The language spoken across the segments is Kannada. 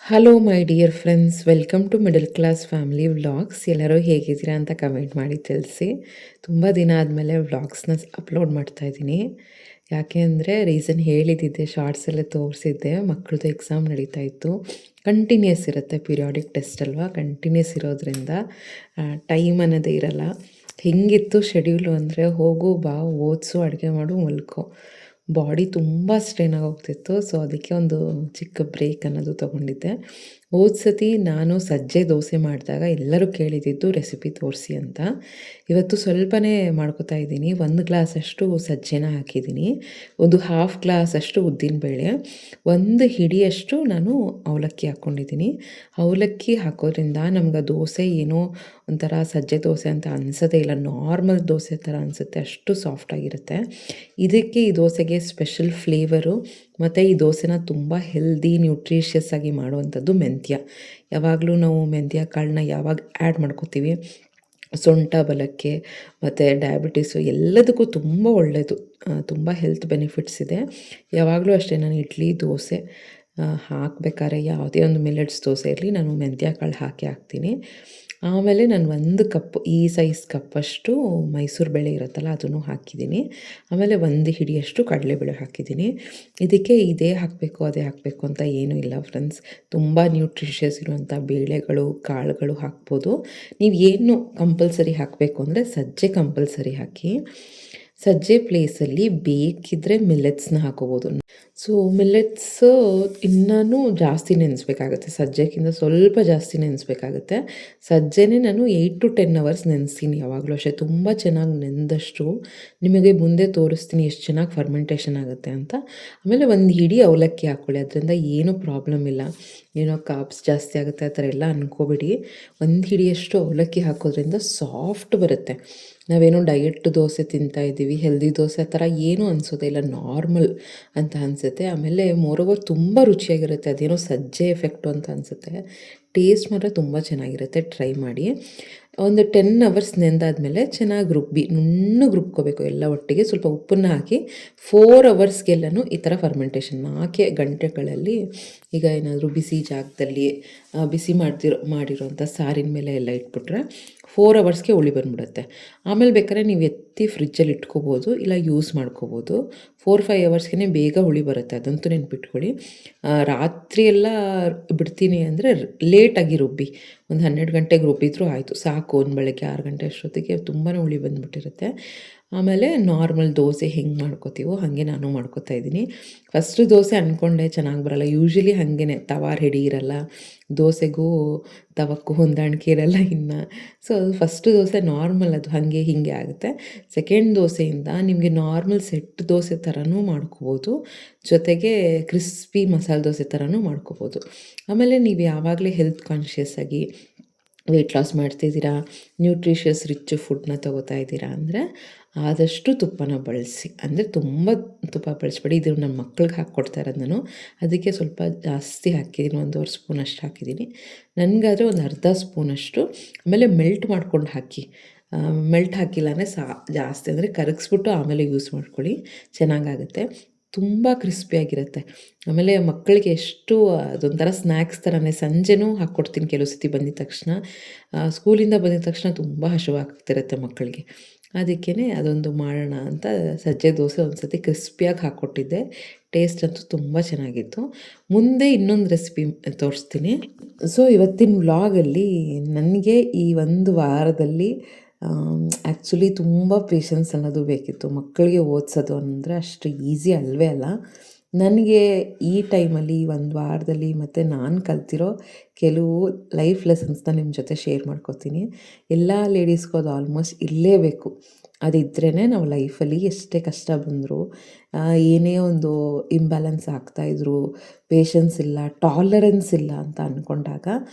Hello my dear friends, welcome to middle class family vlogs. ಎಲ್ಲರೂ ಹೇಗಿದ್ದೀರಾ ಅಂತ ಕಮೆಂಟ್ ಮಾಡಿ ತಿಳಿಸಿ. ತುಂಬ ದಿನ ಆದಮೇಲೆ ವ್ಲಾಗ್ಸ್ನ ಅಪ್ಲೋಡ್ ಮಾಡ್ತಾಯಿದ್ದೀನಿ. ಯಾಕೆ ಅಂದರೆ ರೀಸನ್ ಹೇಳಿದ್ದಿದ್ದೆ, ಶಾರ್ಟ್ಸಲ್ಲೇ ತೋರಿಸಿದ್ದೆ. ಮಕ್ಕಳದ್ದು ಎಕ್ಸಾಮ್ ನಡೀತಾ ಇತ್ತು. ಕಂಟಿನ್ಯೂಸ್ ಇರುತ್ತೆ, ಪೀರಿಯಾಡಿಕ್ ಟೆಸ್ಟ್ ಅಲ್ವಾ, ಕಂಟಿನ್ಯೂಸ್ ಇರೋದ್ರಿಂದ ಟೈಮ್ ಅನ್ನೋದೇ ಇರಲ್ಲ. ಹೆಂಗಿತ್ತು ಶೆಡ್ಯೂಲು ಅಂದರೆ ಹೋಗು ಬಾ, ಓದಿಸು, ಅಡುಗೆ ಮಾಡು, ಮಲ್ಕೋ. ಬಾಡಿ ತುಂಬ ಸ್ಟ್ರೈನ್ ಆಗೋಗ್ತಿತ್ತು. ಸೊ ಅದಕ್ಕೆ ಒಂದು ಚಿಕ್ಕ ಬ್ರೇಕ್ ಅನ್ನೋದು ತೊಗೊಂಡಿದ್ದೆ. ಹೋದ ಸತಿ ನಾನು ಸಜ್ಜೆ ದೋಸೆ ಮಾಡಿದಾಗ ಎಲ್ಲರೂ ಕೇಳಿದ್ದಿದ್ದು ರೆಸಿಪಿ ತೋರಿಸಿ ಅಂತ. ಇವತ್ತು ಸ್ವಲ್ಪನೇ ಮಾಡ್ಕೋತಾ ಇದ್ದೀನಿ. 1 ಗ್ಲಾಸಷ್ಟು ಸಜ್ಜೆನ ಹಾಕಿದ್ದೀನಿ, ಒಂದು ಹಾಫ್ ಗ್ಲಾಸಷ್ಟು ಉದ್ದಿನಬೇಳೆ, 1 ಹಿಡಿಯಷ್ಟು ನಾನು ಅವಲಕ್ಕಿ ಹಾಕ್ಕೊಂಡಿದ್ದೀನಿ. ಅವಲಕ್ಕಿ ಹಾಕೋದ್ರಿಂದ ನಮ್ಗೆ ದೋಸೆ ಏನೋ ಒಂಥರ ಸಜ್ಜೆ ದೋಸೆ ಅಂತ ಅನಿಸೋದೇ ಇಲ್ಲ, ನಾರ್ಮಲ್ ದೋಸೆ ಥರ ಅನಿಸುತ್ತೆ, ಅಷ್ಟು ಸಾಫ್ಟಾಗಿರುತ್ತೆ. ಇದಕ್ಕೆ ಈ ದೋಸೆಗೆ ಸ್ಪೆಷಲ್ ಫ್ಲೇವರು ಮತ್ತು ಈ ದೋಸೆನ ತುಂಬ ಹೆಲ್ದಿ ನ್ಯೂಟ್ರಿಷಿಯಸ್ ಆಗಿ ಮಾಡುವಂಥದ್ದು ಮೆಂತ್ಯ. ಯಾವಾಗಲೂ ನಾವು ಮೆಂತ್ಯ ಕಾಳನ್ನ ಯಾವಾಗ ಆ್ಯಡ್ ಮಾಡ್ಕೋತೀವಿ, ಸೊಂಟ ಬಲಕ್ಕೆ ಮತ್ತು ಡಯಾಬಿಟೀಸು ಎಲ್ಲದಕ್ಕೂ ತುಂಬ ಒಳ್ಳೆಯದು, ತುಂಬ ಹೆಲ್ತ್ ಬೆನಿಫಿಟ್ಸ್ ಇದೆ. ಯಾವಾಗಲೂ ಅಷ್ಟೇ, ನಾನು ಇಡ್ಲಿ ದೋಸೆ ಹಾಕಬೇಕಾದ್ರೆ ಯಾವುದೇ ಒಂದು ಮಿಲೆಟ್ಸ್ ದೋಸೆ ಇರಲಿ, ನಾನು ಮೆಂತ್ಯ ಕಾಳು ಹಾಕ್ತೀನಿ. ಆಮೇಲೆ ನಾನು 1 ಕಪ್, ಈ ಸೈಜ್ ಕಪ್ಪಷ್ಟು ಮೈಸೂರು ಬೇಳೆ ಇರುತ್ತಲ್ಲ ಅದನ್ನು ಹಾಕಿದ್ದೀನಿ. ಆಮೇಲೆ 1 ಹಿಡಿಯಷ್ಟು ಕಡಲೆಬೇಳೆ ಹಾಕಿದ್ದೀನಿ. ಇದಕ್ಕೆ ಇದೇ ಹಾಕಬೇಕು ಅದೇ ಹಾಕಬೇಕು ಅಂತ ಏನೂ ಇಲ್ಲ ಫ್ರೆಂಡ್ಸ್. ತುಂಬ ನ್ಯೂಟ್ರಿಷಿಯಸ್ ಇರುವಂಥ ಬೇಳೆಗಳು ಕಾಳುಗಳು ಹಾಕ್ಬೋದು. ನೀವು ಏನು ಕಂಪಲ್ಸರಿ ಹಾಕಬೇಕು ಅಂದರೆ ಸಜ್ಜೆ ಕಂಪಲ್ಸರಿ ಹಾಕಿ. ಸಜ್ಜೆ ಪ್ಲೇಸಲ್ಲಿ ಬೇಕಿದ್ದರೆ ಮಿಲ್ಲೆಟ್ಸ್ನ ಹಾಕೋಬೋದು. ಸೊ ಮಿಲ್ಲೆಟ್ಸು ಇನ್ನೂ ಜಾಸ್ತಿ ನೆನೆಸ್ಬೇಕಾಗುತ್ತೆ, ಸಜ್ಜೆಗಿಂತ ಸ್ವಲ್ಪ ಜಾಸ್ತಿ ನೆನೆಸ್ಬೇಕಾಗುತ್ತೆ. ಸಜ್ಜೆನೇ ನಾನು 8 to 10 ಅವರ್ಸ್ ನೆನೆಸ್ತೀನಿ ಯಾವಾಗಲೂ ಅಷ್ಟೇ. ತುಂಬ ಚೆನ್ನಾಗಿ ನೆಂದಷ್ಟು ನಿಮಗೆ ಮುಂದೆ ತೋರಿಸ್ತೀನಿ ಎಷ್ಟು ಚೆನ್ನಾಗಿ ಫರ್ಮೆಂಟೇಷನ್ ಆಗುತ್ತೆ ಅಂತ. ಆಮೇಲೆ 1 ಹಿಡಿ ಅವಲಕ್ಕಿ ಹಾಕ್ಕೊಳ್ಳಿ, ಅದರಿಂದ ಏನೂ ಪ್ರಾಬ್ಲಮ್ ಇಲ್ಲ. ಏನೋ ಕಾಪ್ಸ್ ಜಾಸ್ತಿ ಆಗುತ್ತೆ ಆ ಥರ ಎಲ್ಲ ಅಂದ್ಕೋಬೇಡಿ. 1 ಹಿಡಿಯಷ್ಟು ಅವಲಕ್ಕಿ ಹಾಕೋದ್ರಿಂದ ಸಾಫ್ಟ್ ಬರುತ್ತೆ. ನಾವೇನೋ ಡಯಟ್ ದೋಸೆ ತಿಂತಾಯಿದ್ದೀವಿ, ಹೆಲ್ದಿ ದೋಸೆ ಆ ಥರ ಏನೂ ಅನಿಸೋದೇ ಇಲ್ಲ, ನಾರ್ಮಲ್ ಅಂತ ಅನಿಸುತ್ತೆ. ಆಮೇಲೆ ಮೋರೋವರ್ ತುಂಬ ರುಚಿಯಾಗಿರುತ್ತೆ, ಅದೇನೋ ಸಜ್ಜೆ ಎಫೆಕ್ಟು ಅಂತ ಅನಿಸುತ್ತೆ. ಟೇಸ್ಟ್ ಮಾತ್ರ ತುಂಬ ಚೆನ್ನಾಗಿರುತ್ತೆ, ಟ್ರೈ ಮಾಡಿ. ಒಂದು 10 ಅವರ್ಸ್ ನೆಂದಾದಮೇಲೆ ಚೆನ್ನಾಗಿ ನುಣ್ಣಗೆ ರುಬ್ಕೋಬೇಕು ಎಲ್ಲ ಒಟ್ಟಿಗೆ. ಸ್ವಲ್ಪ ಉಪ್ಪನ್ನು ಹಾಕಿ 4 ಅವರ್ಸ್ಗೆಲ್ಲನೂ ಈ ಥರ ಫರ್ಮೆಂಟೇಷನ್ 4 ಗಂಟೆಗಳಲ್ಲಿ, ಈಗ ಏನಾದರೂ ಬಿಸಿ ಜಾಗದಲ್ಲಿ ಬಿಸಿ ಮಾಡಿರೋಂಥ ಸಾರಿನ ಮೇಲೆ ಎಲ್ಲ ಇಟ್ಬಿಟ್ರೆ 4 ಅವರ್ಸ್ಗೆ ಹುಳಿ ಬಂದ್ಬಿಡುತ್ತೆ. ಆಮೇಲೆ ಬೇಕಾದ್ರೆ ನೀವು ಎತ್ತಿ ಫ್ರಿಜ್ಜಲ್ಲಿ ಇಟ್ಕೋಬೋದು, ಇಲ್ಲ ಯೂಸ್ ಮಾಡ್ಕೋಬೋದು. 4-5 ಅವರ್ಸ್ಗೆ ಬೇಗ ಹುಳಿ ಬರುತ್ತೆ, ಅದಂತೂ ನೆನ್ಪಿಟ್ಕೊಳ್ಳಿ. ರಾತ್ರಿ ಎಲ್ಲ ಬಿಡ್ತೀನಿ ಅಂದರೆ ಲೇಟಾಗಿ ರುಬ್ಬಿ, ಒಂದು 12 ಗಂಟೆಗೆ ರುಬ್ಬಿದ್ರೂ ಆಯಿತು ಸಾಕು. ಒಂದು ಬೆಳಗ್ಗೆ 6 ಗಂಟೆ ಅಷ್ಟೊತ್ತಿಗೆ ತುಂಬಾ ಹುಳಿ ಬಂದುಬಿಟ್ಟಿರುತ್ತೆ. ಆಮೇಲೆ ನಾರ್ಮಲ್ ದೋಸೆ ಹೆಂಗೆ ಮಾಡ್ಕೋತೀವೋ ಹಾಗೆ ನಾನು ಮಾಡ್ಕೋತಾ ಇದ್ದೀನಿ. ಫಸ್ಟು ದೋಸೆ ಅಂದ್ಕೊಂಡೆ ಚೆನ್ನಾಗಿ ಬರೋಲ್ಲ, ಯೂಶ್ವಲಿ ಹಾಗೇ ತವಾ ರೆಡಿ ಇರಲ್ಲ, ದೋಸೆಗೂ ತವಕ್ಕೂ ಹೊಂದಾಣಿಕೆ ಇರಲ್ಲ ಇನ್ನು. ಸೊ ಫಸ್ಟು ದೋಸೆ ನಾರ್ಮಲ್, ಅದು ಹಾಗೆ ಹೀಗೆ ಆಗುತ್ತೆ. ಸೆಕೆಂಡ್ ದೋಸೆಯಿಂದ ನಿಮಗೆ ನಾರ್ಮಲ್ ಸೆಟ್ ದೋಸೆ ಥರನೂ ಮಾಡ್ಕೋಬೋದು, ಜೊತೆಗೆ ಕ್ರಿಸ್ಪಿ ಮಸಾಲೆ ದೋಸೆ ಥರನೂ ಮಾಡ್ಕೋಬೋದು. ಆಮೇಲೆ ನೀವು ಯಾವಾಗಲೇ ಹೆಲ್ತ್ ಕಾನ್ಷಿಯಸ್ ಆಗಿ ವೆಯ್ಟ್ ಲಾಸ್ ಮಾಡ್ತಿದ್ದೀರಾ, ನ್ಯೂಟ್ರಿಷಿಯಸ್ ರಿಚ್ ಫುಡ್ನ ತೊಗೋತಾ ಇದ್ದೀರಾ ಅಂದರೆ ಆದಷ್ಟು ತುಪ್ಪನ ಬಳಸಿ. ಅಂದರೆ ತುಂಬ ತುಪ್ಪ ಬಳಸ್ಬೇಡಿ, ಇದು ನನ್ನ ಮಕ್ಳಿಗೆ ಹಾಕ್ಕೊಡ್ತಾ ಇರೋದು ನಾನು, ಅದಕ್ಕೆ ಸ್ವಲ್ಪ ಜಾಸ್ತಿ ಹಾಕಿದ್ದೀನಿ, 1.5 ಸ್ಪೂನಷ್ಟು ಹಾಕಿದ್ದೀನಿ. ನನಗಾದರೆ ಒಂದು ಅರ್ಧ ಸ್ಪೂನಷ್ಟು. ಆಮೇಲೆ ಮೆಲ್ಟ್ ಮಾಡ್ಕೊಂಡು ಹಾಕಿ, ಮೆಲ್ಟ್ ಹಾಕಿಲ್ಲ ಅಂದರೆ ಜಾಸ್ತಿ ಅಂದರೆ ಕರಗಿಸ್ಬಿಟ್ಟು ಆಮೇಲೆ ಯೂಸ್ ಮಾಡ್ಕೊಳ್ಳಿ, ಚೆನ್ನಾಗಾಗುತ್ತೆ. ತುಂಬ ಕ್ರಿಸ್ಪಿಯಾಗಿರುತ್ತೆ. ಆಮೇಲೆ ಮಕ್ಕಳಿಗೆ ಎಷ್ಟು ಅದೊಂಥರ ಸ್ನ್ಯಾಕ್ಸ್ ಥರನೇ. ಸಂಜೆನೂ ಹಾಕ್ಕೊಡ್ತೀನಿ ಕೆಲವು ಸತಿ ಬಂದಿದ್ದ ತಕ್ಷಣ, ಸ್ಕೂಲಿಂದ ಬಂದಿದ್ದ ತಕ್ಷಣ ತುಂಬ ಹಸಿವಾಗ್ತಿರುತ್ತೆ ಮಕ್ಕಳಿಗೆ. ಅದಕ್ಕೇ ಅದೊಂದು ಮಾಡೋಣ ಅಂತ ಸಜ್ಜೆ ದೋಸೆ ಒಂದು ಸತಿ ಕ್ರಿಸ್ಪಿಯಾಗಿ ಹಾಕ್ಕೊಟ್ಟಿದ್ದೆ. ಟೇಸ್ಟ್ ಅಂತೂ ತುಂಬ ಚೆನ್ನಾಗಿತ್ತು. ಮುಂದೆ ಇನ್ನೊಂದು ರೆಸಿಪಿ ತೋರಿಸ್ತೀನಿ. ಸೊ ಇವತ್ತಿನ ವ್ಲಾಗಲ್ಲಿ ನನಗೆ ಈ 1 ವಾರದಲ್ಲಿ ಆ್ಯಕ್ಚುಲಿ ತುಂಬ ಪೇಷನ್ಸ್ ಅನ್ನೋದು ಬೇಕಿತ್ತು. ಮಕ್ಕಳಿಗೆ ಓದಿಸೋದು ಅಂದರೆ ಅಷ್ಟು ಈಸಿ ಅಲ್ಲವೇ ಅಲ್ಲ. ನನಗೆ ಈ ಟೈಮಲ್ಲಿ 1 ವಾರದಲ್ಲಿ ಮತ್ತು ನಾನು ಕಲ್ತಿರೋ ಕೆಲವು ಲೈಫ್ ಲೆಸನ್ಸ್ನ ನಿಮ್ಮ ಜೊತೆ ಶೇರ್ ಮಾಡ್ಕೊತೀನಿ. ಎಲ್ಲ ಲೇಡೀಸ್ಗೂ ಅದು ಆಲ್ಮೋಸ್ಟ್ ಇರಲೇಬೇಕು. ಅದಿದ್ರೇ ನಾವು ಲೈಫಲ್ಲಿ ಎಷ್ಟೇ ಕಷ್ಟ ಬಂದರೂ, ಏನೇ ಒಂದು ಇಂಬ್ಯಾಲೆನ್ಸ್ ಆಗ್ತಾಯಿದ್ರು, ಪೇಷನ್ಸ್ ಇಲ್ಲ, ಟಾಲರೆನ್ಸ್ ಇಲ್ಲ ಅಂತ ಅಂದ್ಕೊಂಡಾಗ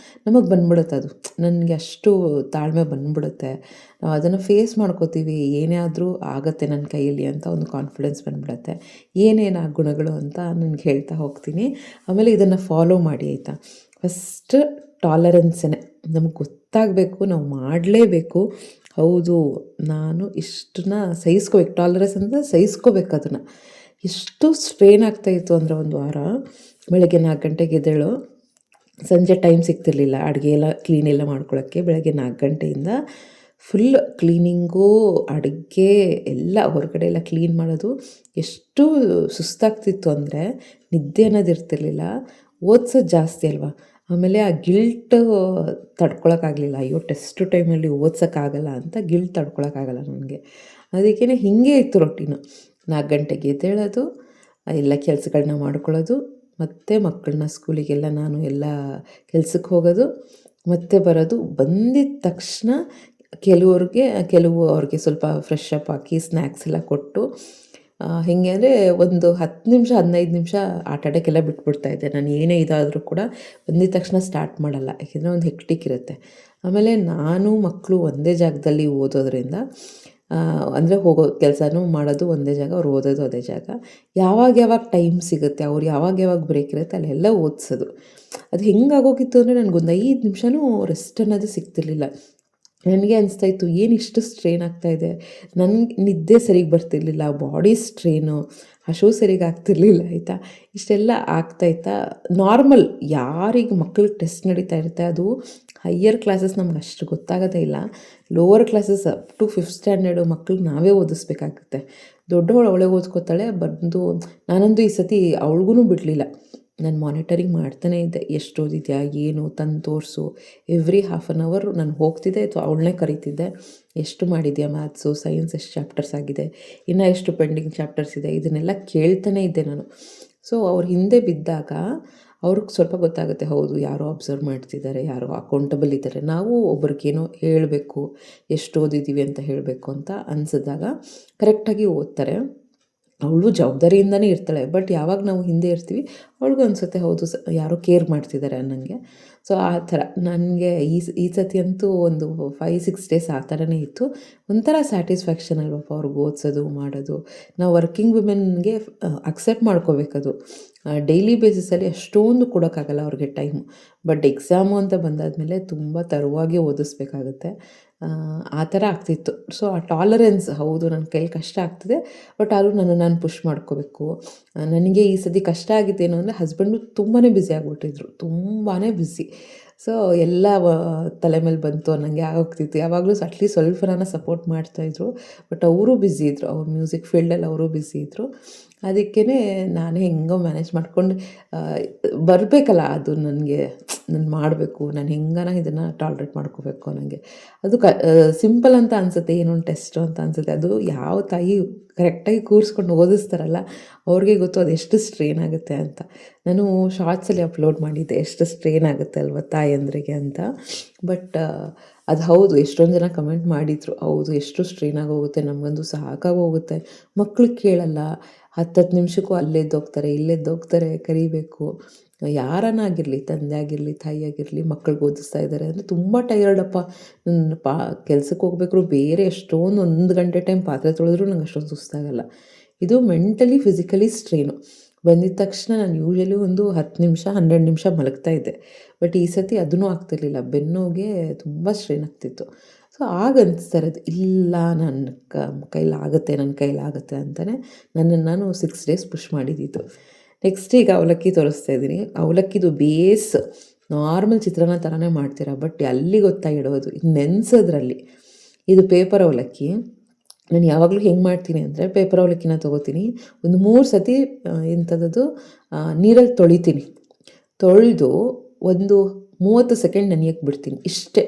ನಮಗೆ ಬಂದ್ಬಿಡುತ್ತೆ ಅದು. ನನಗೆ ಅಷ್ಟು ತಾಳ್ಮೆ ಬಂದ್ಬಿಡುತ್ತೆ, ನಾವು ಅದನ್ನು ಫೇಸ್ ಮಾಡ್ಕೋತೀವಿ, ಏನೇ ಆದರೂ ಆಗುತ್ತೆ ನನ್ನ ಕೈಯಲ್ಲಿ ಅಂತ ಒಂದು ಕಾನ್ಫಿಡೆನ್ಸ್ ಬಂದ್ಬಿಡುತ್ತೆ. ಏನೇನು ಆ ಗುಣಗಳು ಅಂತ ನನಗೆ ಹೇಳ್ತಾ ಹೋಗ್ತೀನಿ. ಆಮೇಲೆ ಇದನ್ನು ಫಾಲೋ ಮಾಡಿ ಆಯಿತಾ. ಫಸ್ಟ್ ಟಾಲರೆನ್ಸೇ ನಮಗೆ ಗೊತ್ತಾಗಬೇಕು, ನಾವು ಮಾಡಲೇಬೇಕು. ಹೌದು, ನಾನು ಇಷ್ಟನ್ನ ಸಹಿಸ್ಕೋಬೇಕು. ಟಾಲರೆನ್ಸ್ ಅಂದರೆ ಸಹಿಸ್ಕೋಬೇಕು ಅದನ್ನು. ಎಷ್ಟು ಸ್ಟ್ರೇನ್ ಆಗ್ತಾಯಿತ್ತು ಅಂದರೆ 1 ವಾರ ಬೆಳಗ್ಗೆ 4 ಗಂಟೆಗೆ ಎದ್ದೇಳು, ಸಂಜೆ ಟೈಮ್ ಸಿಗ್ತಿರ್ಲಿಲ್ಲ ಅಡುಗೆ ಎಲ್ಲ ಕ್ಲೀನ್ ಎಲ್ಲ ಮಾಡ್ಕೊಳ್ಳೋಕ್ಕೆ. ಬೆಳಗ್ಗೆ 4 ಗಂಟೆಯಿಂದ ಫುಲ್ ಕ್ಲೀನಿಂಗು, ಅಡುಗೆ ಎಲ್ಲ ಹೊರಗಡೆ ಎಲ್ಲ ಕ್ಲೀನ್ ಮಾಡೋದು. ಎಷ್ಟು ಸುಸ್ತಾಗ್ತಿತ್ತು ಅಂದರೆ ನಿದ್ದೆ ಅನ್ನೋದು ಇರ್ತಿರ್ಲಿಲ್ಲ. ಓದ್ಸೋದು ಜಾಸ್ತಿ ಅಲ್ವಾ, ಆಮೇಲೆ ಆ ಗಿಲ್ಟ್ ತಡ್ಕೊಳಕ್ಕಾಗಲಿಲ್ಲ. ಅಯ್ಯೋ ಟೆಸ್ಟ್ ಟೈಮಲ್ಲಿ ಓದ್ಸೋಕ್ಕಾಗಲ್ಲ ಅಂತ ಗಿಲ್ಟ್ ತಡ್ಕೊಳಕ್ಕಾಗಲ್ಲ ನನಗೆ. ಅದಕ್ಕೇ ಹೀಗೆ ಇತ್ತು ರೊಟೀನು. 4 ಗಂಟೆಗೆ ಎದ್ದೇಳೋದು, ಎಲ್ಲ ಕೆಲಸಗಳನ್ನ ಮಾಡ್ಕೊಳ್ಳೋದು, ಮತ್ತು ಮಕ್ಕಳನ್ನ ಸ್ಕೂಲಿಗೆಲ್ಲ ನಾನು ಎಲ್ಲ ಕೆಲ್ಸಕ್ಕೆ ಹೋಗೋದು, ಮತ್ತೆ ಬರೋದು. ಬಂದಿದ್ದ ತಕ್ಷಣ ಕೆಲವು ಅವ್ರಿಗೆ ಸ್ವಲ್ಪ ಫ್ರೆಶ್ ಅಪ್ ಹಾಕಿ ಸ್ನ್ಯಾಕ್ಸ್ ಎಲ್ಲ ಕೊಟ್ಟು, ಹೇಗೆ ಅಂದರೆ ಒಂದು 10 ನಿಮಿಷ 15 ನಿಮಿಷ ಆಟ ಆಡೋಕ್ಕೆಲ್ಲ ಬಿಟ್ಬಿಡ್ತಾಯಿದ್ದೆ. ನಾನು ಏನೇ ಇದಾದರೂ ಕೂಡ ಬಂದಿದ್ದ ತಕ್ಷಣ ಸ್ಟಾರ್ಟ್ ಮಾಡಲ್ಲ, ಯಾಕೆಂದರೆ ಒಂದು ಹೆಕ್ಟಿಕ್ ಇರುತ್ತೆ. ಆಮೇಲೆ ನಾನು ಮಕ್ಕಳು ಒಂದೇ ಜಾಗದಲ್ಲಿ ಓದೋದ್ರಿಂದ, ಅಂದರೆ ಹೋಗೋ ಕೆಲಸನೂ ಮಾಡೋದು ಒಂದೇ ಜಾಗ, ಅವ್ರು ಓದೋದು ಅದೇ ಜಾಗ. ಯಾವಾಗ ಟೈಮ್ ಸಿಗುತ್ತೆ, ಅವ್ರು ಯಾವಾಗ ಬ್ರೇಕ್ ಇರುತ್ತೆ ಅಲ್ಲೆಲ್ಲ ಓದಿಸೋದು. ಅದು ಹೆಂಗಾಗೋಗಿತ್ತು ಅಂದರೆ ನನಗೊಂದು 5 ನಿಮಿಷನೂ ರೆಸ್ಟ್ ಅನ್ನೋದು ಸಿಗ್ತಿರ್ಲಿಲ್ಲ. ನನಗೆ ಅನಿಸ್ತಾಯಿತ್ತು, ಏನು ಇಷ್ಟು ಸ್ಟ್ರೈನ್ ಆಗ್ತಾಯಿದೆ, ನನಗೆ ನಿದ್ದೆ ಸರಿಗೆ ಬರ್ತಿರ್ಲಿಲ್ಲ, ಬಾಡಿ ಸ್ಟ್ರೈನು, ಹಸಿವು ಸರಿಗೆ ಆಗ್ತಿರ್ಲಿಲ್ಲ ಆಯಿತಾ. ಇಷ್ಟೆಲ್ಲ ಆಗ್ತಾಯಿತ್ತಾ ನಾರ್ಮಲ್. ಯಾರಿಗೆ ಮಕ್ಳಿಗೆ ಟೆಸ್ಟ್ ನಡೀತಾ ಇರುತ್ತೆ, ಅದು ಹೈಯರ್ ಕ್ಲಾಸಸ್ ನಮ್ಗೆ ಅಷ್ಟು ಗೊತ್ತಾಗೋದೇ ಇಲ್ಲ. Lower classes up to 5th standard ಮಕ್ಳಿಗೆ ನಾವೇ ಓದಿಸ್ಬೇಕಾಗುತ್ತೆ. ದೊಡ್ಡವಳು ಅವಳೇ ಓದ್ಕೋತಾಳೆ ಬಂದು. ನಾನಂತೂ ಈ ಸತಿ ಅವಳಿಗೂ ಬಿಡಲಿಲ್ಲ, ನಾನು ಮಾನಿಟರಿಂಗ್ ಮಾಡ್ತಾನೇ ಇದ್ದೆ. ಎಷ್ಟು ಓದಿದ್ಯಾ, ಏನು ತಂದು ತೋರಿಸು. ಎವ್ರಿ ಹಾಫ್ ಆನ್ ಅವರ್ ನಾನು ಹೋಗ್ತಿದ್ದೆ ಅಥವಾ ಅವಳನ್ನೇ ಕರೀತಿದ್ದೆ. ಎಷ್ಟು ಮಾಡಿದ್ಯಾ ಮ್ಯಾಥ್ಸು, ಸೈನ್ಸ್ ಎಷ್ಟು ಚಾಪ್ಟರ್ಸ್ ಆಗಿದೆ, ಇನ್ನೂ ಎಷ್ಟು ಪೆಂಡಿಂಗ್ ಚಾಪ್ಟರ್ಸ್ ಇದೆ, ಇದನ್ನೆಲ್ಲ ಕೇಳ್ತಾನೇ ಇದ್ದೆ ನಾನು. ಸೊ ಅವ್ರ ಹಿಂದೆ ಬಿದ್ದಾಗ ಅವ್ರಿಗೆ ಸ್ವಲ್ಪ ಗೊತ್ತಾಗುತ್ತೆ, ಹೌದು ಯಾರೋ ಅಬ್ಸರ್ವ್ ಮಾಡ್ತಿದ್ದಾರೆ, ಯಾರೋ ಅಕೌಂಟಬಲ್ ಇದ್ದಾರೆ, ನಾವು ಒಬ್ರಿಗೇನೋ ಹೇಳಬೇಕು, ಎಷ್ಟು ಓದಿದ್ದೀವಿ ಅಂತ ಹೇಳಬೇಕು ಅಂತ ಅನಿಸಿದಾಗ ಕರೆಕ್ಟಾಗಿ ಓದ್ತಾರೆ. ಅವಳು ಜವಾಬ್ದಾರಿಯಿಂದನೇ ಇರ್ತಾಳೆ. ಬಟ್ ಯಾವಾಗ ನಾವು ಹಿಂದೆ ಇರ್ತೀವಿ ಅವಳಿಗೂ ಅನಿಸುತ್ತೆ, ಹೌದು ಯಾರೋ ಕೇರ್ ಮಾಡ್ತಿದ್ದಾರೆ ಅನ್ನಂಗೆ. ಸೊ ಆ ಥರ ನನಗೆ ಈ ಸತಿ ಅಂತೂ ಒಂದು 5-6 ಡೇಸ್ ಆ ಥರನೇ ಇತ್ತು. ಒಂಥರ ಸ್ಯಾಟಿಸ್ಫ್ಯಾಕ್ಷನ್ ಅಲ್ವಪ್ಪ ಅವ್ರಿಗೆ ಓದಿಸೋದು ಮಾಡೋದು. ನಾವು ವರ್ಕಿಂಗ್ ವುಮೆನ್ಗೆ ಅಕ್ಸೆಪ್ಟ್ ಮಾಡ್ಕೋಬೇಕದು. ಡೈಲಿ ಬೇಸಿಸಲ್ಲಿ ಅಷ್ಟೊಂದು ಕೊಡೋಕ್ಕಾಗಲ್ಲ ಅವ್ರಿಗೆ ಟೈಮು. ಬಟ್ ಎಕ್ಸಾಮು ಅಂತ ಬಂದಾದಮೇಲೆ ತುಂಬ ತರುವಾಗಿ ಓದಿಸ್ಬೇಕಾಗುತ್ತೆ. ಆ ಥರ ಆಗ್ತಿತ್ತು. ಸೊ ಆ ಟಾಲರೆನ್ಸ್, ಹೌದು ನನ್ನ ಕೈಲಿ ಕಷ್ಟ ಆಗ್ತಿದೆ, ಬಟ್ ಆದರೂ ನಾನು ಪುಷ್ ಮಾಡ್ಕೋಬೇಕು. ನನಗೆ ಈ ಸತಿ ಕಷ್ಟ ಆಗಿದ್ದೇನು ಅಂದರೆ ಹಸ್ಬೆಂಡು ತುಂಬಾ ಬ್ಯುಸಿ ಆಗಿಬಿಟ್ಟಿದ್ರು, ತುಂಬಾ ಬ್ಯುಸಿ. ಸೊ ಎಲ್ಲ ತಲೆ ಮೇಲೆ ಬಂತು ಅನ್ನಂಗೆ ಆಗೋಗ್ತಿತ್ತು. ಯಾವಾಗಲೂ ಅಟ್ಲೀಸ್ಟ್ ಸ್ವಲ್ಪ ನಾನು ಸಪೋರ್ಟ್ ಮಾಡ್ತಾಯಿದ್ರು. ಬಟ್ ಅವರು ಬ್ಯುಸಿ ಇದ್ದರು, ಅವ್ರು ಮ್ಯೂಸಿಕ್ ಫೀಲ್ಡಲ್ಲಿ ಅವರು ಬ್ಯುಸಿ ಇದ್ದರು. ಅದಕ್ಕೇ ನಾನೇ ಹೆಂಗೋ ಮ್ಯಾನೇಜ್ ಮಾಡ್ಕೊಂಡು ಬರಬೇಕಲ್ಲ, ಅದು ನನಗೆ ನಾನು ಮಾಡಬೇಕು, ನಾನು ಹೆಂಗಾನ ಇದನ್ನು ಟಾಲ್ರೇಟ್ ಮಾಡ್ಕೋಬೇಕು ನನಗೆ. ಅದು ಸಿಂಪಲ್ ಅಂತ ಅನಿಸುತ್ತೆ, ಏನೊಂದು ಟೆಸ್ಟು ಅಂತ ಅನಿಸುತ್ತೆ. ಅದು ಯಾವ ತಾಯಿ ಕರೆಕ್ಟಾಗಿ ಕೂರಿಸ್ಕೊಂಡು ಓದಿಸ್ತಾರಲ್ಲ ಅವ್ರಿಗೆ ಗೊತ್ತು ಅದು ಎಷ್ಟು ಸ್ಟ್ರೈನ್ ಆಗುತ್ತೆ ಅಂತ. ನಾನು ಶಾರ್ಟ್ಸಲ್ಲಿ ಅಪ್ಲೋಡ್ ಮಾಡಿದ್ದೆ, ಎಷ್ಟು ಸ್ಟ್ರೈನ್ ಆಗುತ್ತೆ ಅಲ್ವ ತಾಯಂದ್ರಿಗೆ ಅಂತ. ಬಟ್ ಅದು ಹೌದು, ಎಷ್ಟೊಂದು ಜನ ಕಮೆಂಟ್ ಮಾಡಿದರು, ಹೌದು ಎಷ್ಟು ಸ್ಟ್ರೈನ್ ಆಗೋಗುತ್ತೆ, ನಮಗಂತೂ ಸಾಕಾಗೋಗುತ್ತೆ. ಮಕ್ಕಳು ಕೇಳಲ್ಲ, 10 ನಿಮಿಷಕ್ಕೂ ಅಲ್ಲೆದ್ದೋಗ್ತಾರೆ ಇಲ್ಲೆದ್ದೋಗ್ತಾರೆ, ಕರಿಬೇಕು. ಯಾರನ್ನಾಗಿರಲಿ, ತಂದೆ ಆಗಿರಲಿ ತಾಯಿ ಆಗಿರಲಿ, ಮಕ್ಕಳಿಗೆ ಓದಿಸ್ತಾ ಇದ್ದಾರೆ ಅಂದರೆ ತುಂಬ ಟಯರ್ಡಪ್ಪ. ನನ್ನ ಕೆಲ್ಸಕ್ಕೆ ಹೋಗ್ಬೇಕಾದ್ರೂ ಬೇರೆ ಎಷ್ಟೊಂದು 1 ಗಂಟೆ ಟೈಮ್ ಪಾತ್ರೆ ತೊಳೆದ್ರೂ ನಂಗೆ ಅಷ್ಟೊಂದು ಸುಸ್ತಾಗಲ್ಲ. ಇದು ಮೆಂಟಲಿ ಫಿಸಿಕಲಿ ಸ್ಟ್ರೈನು. ಬಂದಿದ್ದ ತಕ್ಷಣ ನಾನು ಯೂಶ್ವಲಿ ಒಂದು 10 ನಿಮಿಷ 12 ನಿಮಿಷ ಮಲಗ್ತಾ ಇದ್ದೆ. ಬಟ್ ಈ ಸತಿ ಅದೂ ಆಗ್ತಿರ್ಲಿಲ್ಲ, ಬೆನ್ನೋಗೆ ತುಂಬ ಸ್ಟ್ರೈನ್ ಆಗ್ತಿತ್ತು. ಸೊ ಆಗ ಅನಿಸ್ತಾ ಇರೋದು, ಇಲ್ಲ ನನ್ನ ಕೈಲಾಗುತ್ತೆ ಅಂತಲೇ ನನ್ನನ್ನು ನಾನು 6 ಡೇಸ್ ಪುಷ್ ಮಾಡಿದ್ದಿದ್ದು. ನೆಕ್ಸ್ಟ್ ಈಗ ಅವಲಕ್ಕಿ ತೋರಿಸ್ತಾ ಇದ್ದೀನಿ. ಅವಲಕ್ಕಿದು ಬೇಸ್ ನಾರ್ಮಲ್ ಚಿತ್ರಾನ್ನ ಥರನೇ ಮಾಡ್ತೀರಾ, ಬಟ್ ಅಲ್ಲಿ ಗೊತ್ತಾ ಇಡೋದು ನೆನೆಸೋದ್ರಲ್ಲಿ. ಇದು ಪೇಪರ್ ಅವಲಕ್ಕಿ. ನಾನು ಯಾವಾಗಲೂ ಹೆಂಗೆ ಮಾಡ್ತೀನಿ ಅಂದರೆ, ಪೇಪರ್ ಅವಲಕ್ಕಿನ ತೊಗೋತೀನಿ, ಒಂದು 3 ಸತಿ ಎಂಥದ್ದು ನೀರಲ್ಲಿ ತೊಳಿತೀನಿ. ತೊಳೆದು ಒಂದು 30 ಸೆಕೆಂಡ್ ನೆನೆಯೋಕ್ಕೆ ಬಿಡ್ತೀನಿ, ಇಷ್ಟೇ.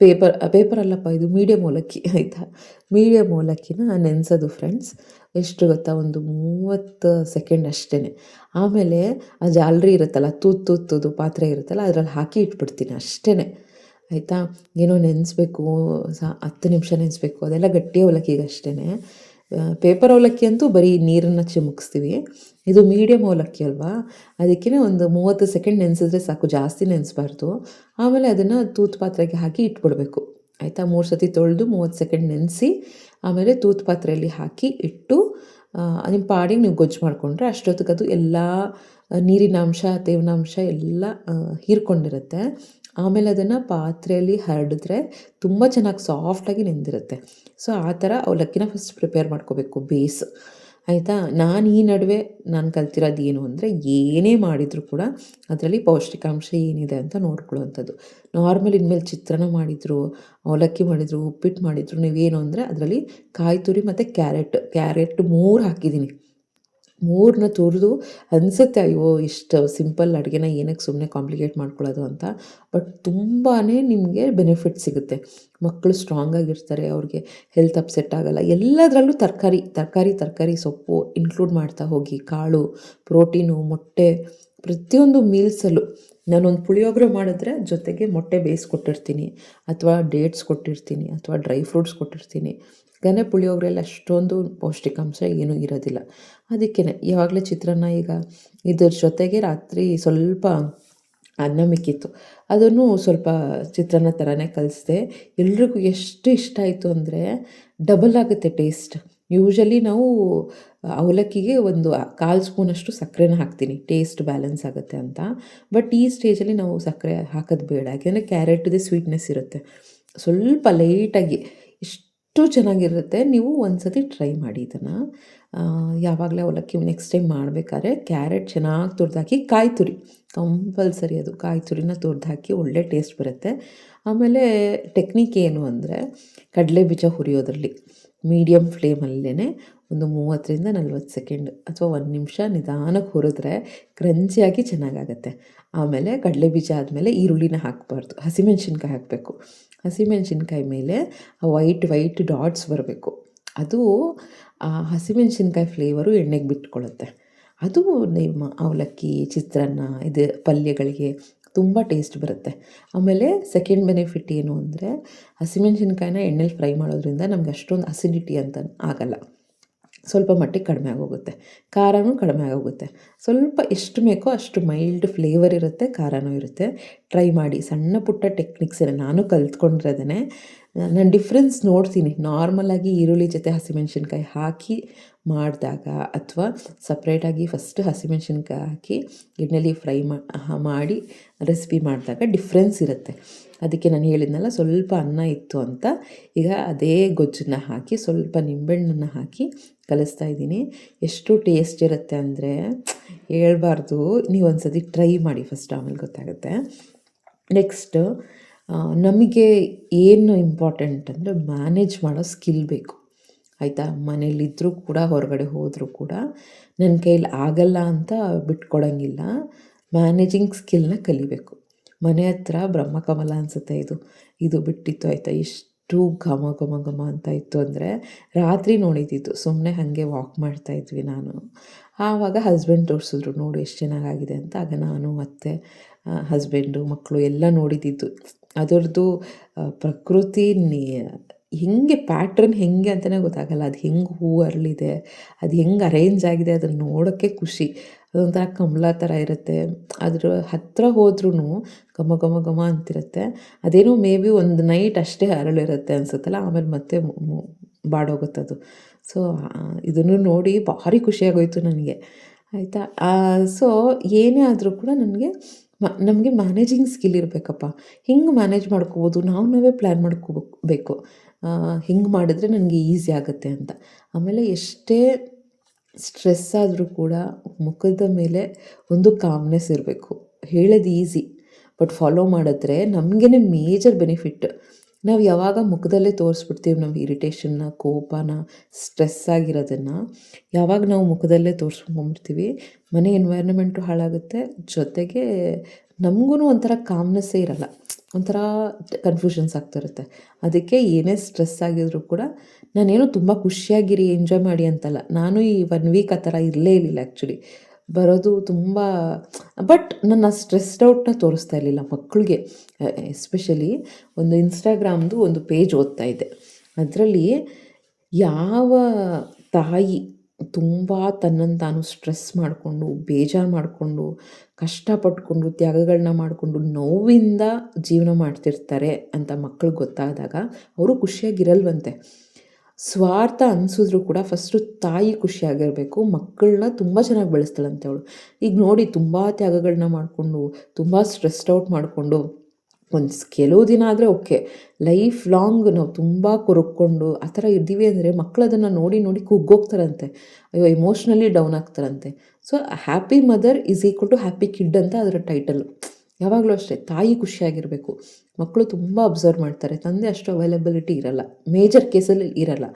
ಪೇಪರ್ ಅಲ್ಲಪ್ಪ, ಇದು ಮೀಡಿಯಮ್ ಅವಲಕ್ಕಿ ಆಯಿತಾ. ಮೀಡಿಯಮ್ ಅವಲಕ್ಕಿನ ನೆನೆಸೋದು ಫ್ರೆಂಡ್ಸ್. ಎಷ್ಟು ಗೊತ್ತಾ, ಒಂದು 30 ಸೆಕೆಂಡ್ ಅಷ್ಟೇ. ಆಮೇಲೆ ಆ ಜಾಲರಿ ಇರುತ್ತಲ್ಲ, ತೂತು ಪಾತ್ರೆ ಇರುತ್ತಲ್ಲ, ಅದರಲ್ಲಿ ಹಾಕಿ ಇಟ್ಬಿಡ್ತೀನಿ ಅಷ್ಟೇ ಆಯಿತಾ. ಏನೋ ನೆನೆಸ್ಬೇಕು 10 ನಿಮಿಷ ನೆನೆಸ್ಬೇಕು, ಅದೆಲ್ಲ ಗಟ್ಟಿ ಅವಲಕ್ಕಿಗೆ ಅಷ್ಟೇ. ಪೇಪರ್ ಅವಲಕ್ಕಿ ಅಂತೂ ಬರೀ ನೀರನ್ನು ಚಿಮುಕಿಸ್ತೀವಿ. ಇದು ಮೀಡಿಯಮ್ ಅವಲಕ್ಕಿ ಅಲ್ವಾ, ಅದಕ್ಕೇ ಒಂದು 30 ಸೆಕೆಂಡ್ ನೆನೆಸಿದ್ರೆ ಸಾಕು, ಜಾಸ್ತಿ ನೆನೆಸ್ಬಾರ್ದು. ಆಮೇಲೆ ಅದನ್ನು ತೂತು ಪಾತ್ರೆಗೆ ಹಾಕಿ ಇಟ್ಬಿಡಬೇಕು ಆಯಿತಾ. 3 ಸತಿ ತೊಳೆದು 30 ಸೆಕೆಂಡ್ ನೆನೆಸಿ, ಆಮೇಲೆ ತೂತು ಪಾತ್ರೆಯಲ್ಲಿ ಹಾಕಿ ಇಟ್ಟು ನಿಮ್ಮ ಪಾಡಿಗೆ ನೀವು ಗೊಜ್ಜು ಮಾಡಿಕೊಂಡ್ರೆ ಅಷ್ಟೊತ್ತಿಗೆ ಅದು ಎಲ್ಲ ನೀರಿನಾಂಶ ತೇವಾಂಶ ಎಲ್ಲ ಹೀರ್ಕೊಂಡಿರುತ್ತೆ. ಆಮೇಲೆ ಅದನ್ನು ಪಾತ್ರೆಯಲ್ಲಿ ಹರಡಿದ್ರೆ ತುಂಬ ಚೆನ್ನಾಗಿ ಸಾಫ್ಟಾಗಿ ನೆಂದಿರುತ್ತೆ. ಸೊ ಆ ಥರ ಅವಲಕ್ಕಿನ ಫಸ್ಟ್ ಪ್ರಿಪೇರ್ ಮಾಡ್ಕೋಬೇಕು ಬೇಸ್. ಆಯಿತಾ. ನಾನು ಈ ನಡುವೆ ನಾನು ಕಲ್ತಿರೋದು ಏನು ಅಂದರೆ, ಏನೇ ಮಾಡಿದರೂ ಕೂಡ ಅದರಲ್ಲಿ ಪೌಷ್ಟಿಕಾಂಶ ಏನಿದೆ ಅಂತ ನೋಡ್ಕೊಳ್ಳುವಂಥದ್ದು. ನಾರ್ಮಲ್ ಇನ್ಮೇಲೆ ಚಿತ್ರಾನ್ನ ಮಾಡಿದ್ರು, ಅವಲಕ್ಕಿ ಮಾಡಿದ್ರು, ಉಪ್ಪಿಟ್ಟು ಮಾಡಿದ್ರು, ನೀವೇನು ಅಂದರೆ ಅದರಲ್ಲಿ ಕಾಯಿ ತುರಿ ಮತ್ತು ಕ್ಯಾರೆಟ್ 3 ಹಾಕಿದ್ದೀನಿ. 3ನ್ನ ತುರಿದು ಅನಿಸುತ್ತೆ, ಅಯ್ಯೋ ಇಷ್ಟು ಸಿಂಪಲ್ ಅಡುಗೆನ ಏನಕ್ಕೆ ಸುಮ್ಮನೆ ಕಾಂಪ್ಲಿಕೇಟ್ ಮಾಡ್ಕೊಳ್ಳೋದು ಅಂತ. ಬಟ್ ತುಂಬಾ ನಿಮಗೆ ಬೆನಿಫಿಟ್ ಸಿಗುತ್ತೆ. ಮಕ್ಕಳು ಸ್ಟ್ರಾಂಗಾಗಿರ್ತಾರೆ, ಅವ್ರಿಗೆ ಹೆಲ್ತ್ ಅಪ್ಸೆಟ್ ಆಗೋಲ್ಲ. ಎಲ್ಲದರಲ್ಲೂ ತರಕಾರಿ ಸೊಪ್ಪು ಇನ್ಕ್ಲೂಡ್ ಮಾಡ್ತಾ ಹೋಗಿ, ಕಾಳು, ಪ್ರೋಟೀನು, ಮೊಟ್ಟೆ, ಪ್ರತಿಯೊಂದು ಮೀಲ್ಸಲ್ಲೂ ನಾನೊಂದು ಪುಳಿಯೋಗರೆ ಮಾಡಿದ್ರೆ ಜೊತೆಗೆ ಮೊಟ್ಟೆ ಬೇಯಿಸ್ಕೊಟ್ಟಿರ್ತೀನಿ, ಅಥವಾ ಡೇಟ್ಸ್ ಕೊಟ್ಟಿರ್ತೀನಿ, ಅಥವಾ ಡ್ರೈ ಫ್ರೂಟ್ಸ್ ಕೊಟ್ಟಿರ್ತೀನಿ. ಯಾಕಂದರೆ ಪುಳಿಯೋಗರೆಯಲ್ಲಿ ಅಷ್ಟೊಂದು ಪೌಷ್ಟಿಕಾಂಶ ಏನೂ ಇರೋದಿಲ್ಲ. ಅದಕ್ಕೇ ಯಾವಾಗಲೇ ಚಿತ್ರಾನ್ನ ಈಗ ಇದ್ರ ಜೊತೆಗೆ ರಾತ್ರಿ ಸ್ವಲ್ಪ ಅನ್ನ ಮಿಕ್ಕಿತ್ತು, ಅದನ್ನು ಸ್ವಲ್ಪ ಚಿತ್ರಾನ್ನ ಥರನೇ ಕಲಿಸ್ದೆ. ಎಲ್ರಿಗೂ ಎಷ್ಟು ಇಷ್ಟ ಆಯಿತು ಅಂದರೆ, ಡಬಲ್ ಆಗುತ್ತೆ ಟೇಸ್ಟ್. ಯೂಶಲಿ ನಾವು ಅವಲಕ್ಕಿಗೆ ಒಂದು 1/4 ಸ್ಪೂನಷ್ಟು ಸಕ್ಕರೆನ ಹಾಕ್ತೀನಿ, ಟೇಸ್ಟ್ ಬ್ಯಾಲೆನ್ಸ್ ಆಗುತ್ತೆ ಅಂತ. ಬಟ್ ಈ ಸ್ಟೇಜಲ್ಲಿ ನಾವು ಸಕ್ಕರೆ ಹಾಕೋದು ಬೇಡ, ಯಾಕೆಂದರೆ ಕ್ಯಾರೆಟ್ದೇ ಸ್ವೀಟ್ನೆಸ್ ಇರುತ್ತೆ. ಸ್ವಲ್ಪ ಲೈಟಾಗಿ ಎಷ್ಟು ಚೆನ್ನಾಗಿರುತ್ತೆ. ನೀವು ಒಂದು ಸತಿ ಟ್ರೈ ಮಾಡಿ ಇದನ್ನು. ಯಾವಾಗಲೇ ಅವಲಕ್ಕಿ ನೆಕ್ಸ್ಟ್ ಟೈಮ್ ಮಾಡಬೇಕಾದ್ರೆ ಕ್ಯಾರೆಟ್ ಚೆನ್ನಾಗಿ ತುರಿದಾಕಿ, ಕಾಯಿ ತುರಿ ಕಂಪಲ್ಸರಿ, ಅದು ಕಾಯಿ ತುರಿನ ತುರಿದಾಕಿ ಒಳ್ಳೆ ಟೇಸ್ಟ್ ಬರುತ್ತೆ. ಆಮೇಲೆ ಟೆಕ್ನಿಕ್ ಏನು ಅಂದರೆ, ಕಡಲೆ ಬೀಜ ಹುರಿಯೋದ್ರಲ್ಲಿ ಮೀಡಿಯಮ್ ಫ್ಲೇಮಲ್ಲೇ ಒಂದು 30-40 ಸೆಕೆಂಡ್ ಅಥವಾ 1 ನಿಮಿಷ ನಿಧಾನಕ್ಕೆ ಹುರಿದ್ರೆ ಕ್ರಂಚಿಯಾಗಿ ಚೆನ್ನಾಗಾಗತ್ತೆ. ಆಮೇಲೆ ಕಡಲೆ ಬೀಜ ಆದಮೇಲೆ ಈರುಳ್ಳಿನ ಹಾಕಬಾರ್ದು, ಹಸಿಮೆಣ್ಸಿನ್ಕಾಯಿ ಹಾಕಬೇಕು. ಹಸಿಮೆಣ್ಸಿನ್ಕಾಯಿ ಮೇಲೆ ವೈಟ್ ಡಾಟ್ಸ್ ಬರಬೇಕು. ಅದು ಆ ಹಸಿಮೆಣ್ಸಿನ್ಕಾಯಿ ಫ್ಲೇವರು ಎಣ್ಣೆಗೆ ಬಿಟ್ಕೊಳ್ಳುತ್ತೆ. ಅದು ನಿಮ್ಮ ಅವಲಕ್ಕಿ, ಚಿತ್ರಾನ್ನ, ಇದು ಪಲ್ಯಗಳಿಗೆ ತುಂಬ ಟೇಸ್ಟ್ ಬರುತ್ತೆ. ಆಮೇಲೆ ಸೆಕೆಂಡ್ ಬೆನಿಫಿಟ್ ಏನು ಅಂದರೆ, ಹಸಿಮೆಣ್ಸಿನ್ಕಾಯಿನ ಎಣ್ಣೆಲಿ ಫ್ರೈ ಮಾಡೋದ್ರಿಂದ ನಮ್ಗೆ ಅಷ್ಟೊಂದು ಅಸಿಡಿಟಿ ಅಂತ ಆಗಲ್ಲ. ಸ್ವಲ್ಪ ಮಟ್ಟಿಗೆ ಕಡಿಮೆ ಆಗೋಗುತ್ತೆ, ಖಾರನೂ ಕಡಿಮೆ ಆಗೋಗುತ್ತೆ. ಸ್ವಲ್ಪ ಎಷ್ಟು ಬೇಕೋ ಅಷ್ಟು ಮೈಲ್ಡ್ ಫ್ಲೇವರ್ ಇರುತ್ತೆ, ಖಾರನೂ ಇರುತ್ತೆ. ಟ್ರೈ ಮಾಡಿ. ಸಣ್ಣ ಪುಟ್ಟ ಟೆಕ್ನಿಕ್ಸ್ ನಾನು ಕಲ್ತ್ಕೊಂಡಿರೋದೇ. ನಾನು ಡಿಫ್ರೆನ್ಸ್ ನೋಡ್ತೀನಿ. ನಾರ್ಮಲಾಗಿ ಈರುಳ್ಳಿ ಜೊತೆ ಹಸಿಮೆಣ್ಸಿನ್ಕಾಯಿ ಹಾಕಿ ಮಾಡಿದಾಗ, ಅಥವಾ ಸಪ್ರೇಟಾಗಿ ಫಸ್ಟ್ ಹಸಿಮೆಣ್ಸಿನ್ಕಾಯಿ ಹಾಕಿ ಎಣ್ಣೆಲಿ ಫ್ರೈ ಮಾಡಿ ರೆಸಿಪಿ ಮಾಡಿದಾಗ ಡಿಫ್ರೆನ್ಸ್ ಇರುತ್ತೆ. ಅದಕ್ಕೆ ನಾನು ಹೇಳಿದ್ನಲ್ಲ, ಸ್ವಲ್ಪ ಅನ್ನ ಇತ್ತು ಅಂತ ಈಗ ಅದೇ ಗೊಜ್ಜನ್ನ ಹಾಕಿ ಸ್ವಲ್ಪ ನಿಂಬೆಹಣ್ಣನ್ನು ಹಾಕಿ ಕಲಿಸ್ತಾ ಇದ್ದೀನಿ. ಎಷ್ಟು ಟೇಸ್ಟ್ ಇರುತ್ತೆ ಅಂದರೆ ಹೇಳ್ಬಾರ್ದು. ನೀವು ಒಂದು ಸತಿ ಟ್ರೈ ಮಾಡಿ ಫಸ್ಟ್, ಆಮೇಲೆ ಗೊತ್ತಾಗುತ್ತೆ. ನೆಕ್ಸ್ಟು ನಮಗೆ ಏನು ಇಂಪಾರ್ಟೆಂಟ್ ಅಂದರೆ, ಮ್ಯಾನೇಜ್ ಮಾಡೋ ಸ್ಕಿಲ್ ಬೇಕು, ಆಯಿತಾ. ಮನೇಲಿದ್ದರೂ ಕೂಡ, ಹೊರಗಡೆ ಹೋದರೂ ಕೂಡ ನನ್ನ ಕೈಲಿ ಆಗಲ್ಲ ಅಂತ ಬಿಟ್ಕೊಡೋಂಗಿಲ್ಲ. ಮ್ಯಾನೇಜಿಂಗ್ ಸ್ಕಿಲ್ನ ಕಲಿಬೇಕು. ಮನೆ ಹತ್ರ ಬ್ರಹ್ಮಕಮಲ ಅನಿಸುತ್ತೆ ಇದು ಬಿಟ್ಟಿತ್ತು, ಆಯಿತಾ. ಎಷ್ಟು ಘಮ ಅಂತ ಇತ್ತು ಅಂದರೆ, ರಾತ್ರಿ ನೋಡಿದ್ದಿತ್ತು. ಸುಮ್ಮನೆ ಹಾಗೆ ವಾಕ್ ಮಾಡ್ತಾಯಿದ್ವಿ ನಾನು. ಆವಾಗ ಹಸ್ಬೆಂಡ್ ತೋರಿಸಿದ್ರು, ನೋಡು ಎಷ್ಟು ಚೆನ್ನಾಗಾಗಿದೆ ಅಂತ. ಆಗ ನಾನು ಮತ್ತು ಹಸ್ಬೆಂಡು, ಮಕ್ಕಳು ಎಲ್ಲ ನೋಡಿದ್ದಿದ್ದು. ಅದರದ್ದು ಪ್ರಕೃತಿ ಹೆಂಗೆ ಪ್ಯಾಟ್ರನ್ ಹೆಂಗೆ ಅಂತಲೇ ಗೊತ್ತಾಗಲ್ಲ. ಅದು ಹೆಂಗೆ ಹೂವು ಅರಳಿದೆ, ಅದು ಹೆಂಗೆ ಅರೇಂಜ್ ಆಗಿದೆ, ಅದನ್ನು ನೋಡೋಕ್ಕೆ ಖುಷಿ. ಅದೊಂಥರ ಕಮಲ ಥರ ಇರುತ್ತೆ. ಅದ್ರ ಹತ್ತಿರ ಹೋದ್ರೂ ಘಮ ಅಂತಿರುತ್ತೆ. ಅದೇನೋ ಮೇ ಬಿ ಒಂದು ನೈಟ್ ಅಷ್ಟೇ ಅರಳಿರುತ್ತೆ ಅನಿಸುತ್ತಲ್ಲ, ಆಮೇಲೆ ಮತ್ತೆ ಬಾಡೋಗುತ್ತದು. ಸೊ ಇದನ್ನು ನೋಡಿ ಭಾರಿ ಖುಷಿಯಾಗೋಯ್ತು ನನಗೆ, ಆಯಿತಾ. ಸೊ ಏನೇ ಆದರೂ ಕೂಡ ನಮಗೆ ಮ್ಯಾನೇಜಿಂಗ್ ಸ್ಕಿಲ್ ಇರಬೇಕಪ್ಪ. ಹಿಂಗೆ ಮ್ಯಾನೇಜ್ ಮಾಡ್ಕೋಬೋದು, ನಾವೇ ಪ್ಲ್ಯಾನ್ ಮಾಡ್ಕೋಬೇಕು. ಹಿಂಗೆ ಮಾಡಿದ್ರೆ ನನಗೆ ಈಸಿ ಆಗುತ್ತೆ ಅಂತ. ಆಮೇಲೆ ಎಷ್ಟೇ ಸ್ಟ್ರೆಸ್ ಆದರೂ ಕೂಡ ಮುಖದ ಮೇಲೆ ಒಂದು ಕಾಮ್ನೆಸ್ ಇರಬೇಕು. ಹೇಳೋದು ಈಸಿ, ಬಟ್ ಫಾಲೋ ಮಾಡಿದ್ರೆ ನಮಗೇ ಮೇಜರ್ ಬೆನಿಫಿಟ್. ನಾವು ಯಾವಾಗ ಮುಖದಲ್ಲೇ ತೋರಿಸ್ಬಿಡ್ತೀವಿ ನಮ್ಮ ಇರಿಟೇಷನ್ನ, ಕೋಪನ, ಸ್ಟ್ರೆಸ್ ಆಗಿರೋದನ್ನು ಯಾವಾಗ ನಾವು ಮುಖದಲ್ಲೇ ತೋರಿಸ್ಕೊಂಡ್ಬಿಡ್ತೀವಿ, ಮನೆ ಎನ್ವೈರ್ನಮೆಂಟು ಹಾಳಾಗುತ್ತೆ. ಜೊತೆಗೆ ನಮಗೂ ಒಂಥರ ಕಾಮ್ನೆಸ್ಸೇ ಇರಲ್ಲ, ಒಂಥರ ಕನ್ಫ್ಯೂಷನ್ಸ್ ಆಗ್ತಿರುತ್ತೆ. ಅದಕ್ಕೆ ಏನೇ ಸ್ಟ್ರೆಸ್ ಆಗಿದ್ರು ಕೂಡ ನಾನೇನೋ ತುಂಬ ಖುಷಿಯಾಗಿರಿ, ಎಂಜಾಯ್ ಮಾಡಿ ಅಂತಲ್ಲ. ನಾನು ಈ 1 ವೀಕ್ ಆ ಥರ ಇರಲಿಲ್ಲ ಆ್ಯಕ್ಚುಲಿ. ಬರೋದು ತುಂಬ, ಬಟ್ ನನ್ನ ಸ್ಟ್ರೆಸ್ಡ್ ಔಟ್ನ ತೋರಿಸ್ತಾ ಇರಲಿಲ್ಲ ಮಕ್ಕಳಿಗೆ. ಎಸ್ಪೆಷಲಿ ಒಂದು ಇನ್ಸ್ಟಾಗ್ರಾಮ್ದು ಒಂದು ಪೇಜ್ ಓದ್ತಾ ಇದ್ದೆ. ಅದರಲ್ಲಿ ಯಾವ ತಾಯಿ ತುಂಬ ತನ್ನನ್ನು ತಾನು ಸ್ಟ್ರೆಸ್ ಮಾಡಿಕೊಂಡು, ಬೇಜಾರು ಮಾಡಿಕೊಂಡು, ಕಷ್ಟಪಟ್ಕೊಂಡು, ತ್ಯಾಗಗಳನ್ನ ಮಾಡಿಕೊಂಡು, ನೋವಿಂದ ಜೀವನ ಮಾಡ್ತಿರ್ತಾರೆ ಅಂತ ಮಕ್ಕಳಿಗೆ ಗೊತ್ತಾದಾಗ ಅವರು ಖುಷಿಯಾಗಿರಲ್ವಂತೆ. ಸ್ವಾರ್ಥ ಅನಿಸಿದ್ರು ಕೂಡ ಫಸ್ಟು ತಾಯಿ ಖುಷಿಯಾಗಿರಬೇಕು. ಮಕ್ಕಳನ್ನ ತುಂಬ ಚೆನ್ನಾಗಿ ಬೆಳೆಸ್ತಾಳಂತೆ ಅವಳು. ಈಗ ನೋಡಿ, ತುಂಬ ತ್ಯಾಗಗಳನ್ನ ಮಾಡಿಕೊಂಡು, ತುಂಬ ಸ್ಟ್ರೆಸ್ಡ್ ಔಟ್ ಮಾಡಿಕೊಂಡು ಕೆಲವು ದಿನ ಆದರೆ ಓಕೆ. ಲೈಫ್ ಲಾಂಗ್ ನಾವು ತುಂಬ ಕೊರಕ್ಕೊಂಡು ಆ ಥರ ಇದ್ದೀವಿ ಅಂದರೆ ಮಕ್ಕಳು ಅದನ್ನು ನೋಡಿ ನೋಡಿ ಕುಗ್ಗೋಗ್ತಾರಂತೆ. ಅಯ್ಯೋ ಎಮೋಷ್ನಲಿ ಡೌನ್ ಆಗ್ತಾರಂತೆ. So happy mother is equal to happy kid ಅಂತ ಅದರ ಟೈಟಲು. ಯಾವಾಗಲೂ ಅಷ್ಟೇ ತಾಯಿ ಖುಷಿಯಾಗಿರಬೇಕು. ಮಕ್ಕಳು ತುಂಬ ಅಬ್ಸರ್ವ್ ಮಾಡ್ತಾರೆ. ತಂದೆ ಅಷ್ಟು ಅವೈಲಬಿಲಿಟಿ ಇರಲ್ಲ, ಮೇಜರ್ ಕೇಸಲ್ಲಿ ಇರಲ್ಲ.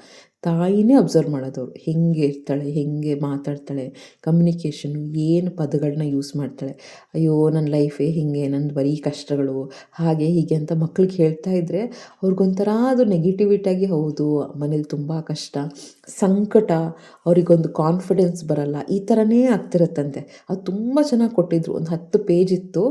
ತಾಯಿನೇ ಅಬ್ಸರ್ವ್ ಮಾಡೋದವ್ರು. ಹೆಂಗೆ ಇರ್ತಾಳೆ, ಹೆಂಗೆ ಮಾತಾಡ್ತಾಳೆ, ಕಮ್ಯುನಿಕೇಷನು ಏನು ಪದಗಳನ್ನ ಯೂಸ್ ಮಾಡ್ತಾಳೆ. ಅಯ್ಯೋ ನನ್ನ ಲೈಫೇ ಹೀಗೆ, ನಂದು ಬರೀ ಕಷ್ಟಗಳು ಹಾಗೆ ಹೀಗೆ ಅಂತ ಮಕ್ಳಿಗೆ ಹೇಳ್ತಾ ಇದ್ದರೆ ಅವ್ರಿಗೊಂಥರ ಅದು ನೆಗೆಟಿವಿಟಾಗಿ ಹೌದು ಮನೇಲಿ ತುಂಬ ಕಷ್ಟ, ಸಂಕಟ, ಅವರಿಗೊಂದು ಕಾನ್ಫಿಡೆನ್ಸ್ ಬರಲ್ಲ, ಈ ಥರನೇ ಆಗ್ತಿರತ್ತಂತೆ. ಅದು ತುಂಬ ಚೆನ್ನಾಗಿ ಕೊಟ್ಟಿದ್ರು. ಒಂದು 10 ಪೇಜ್ ಇತ್ತು.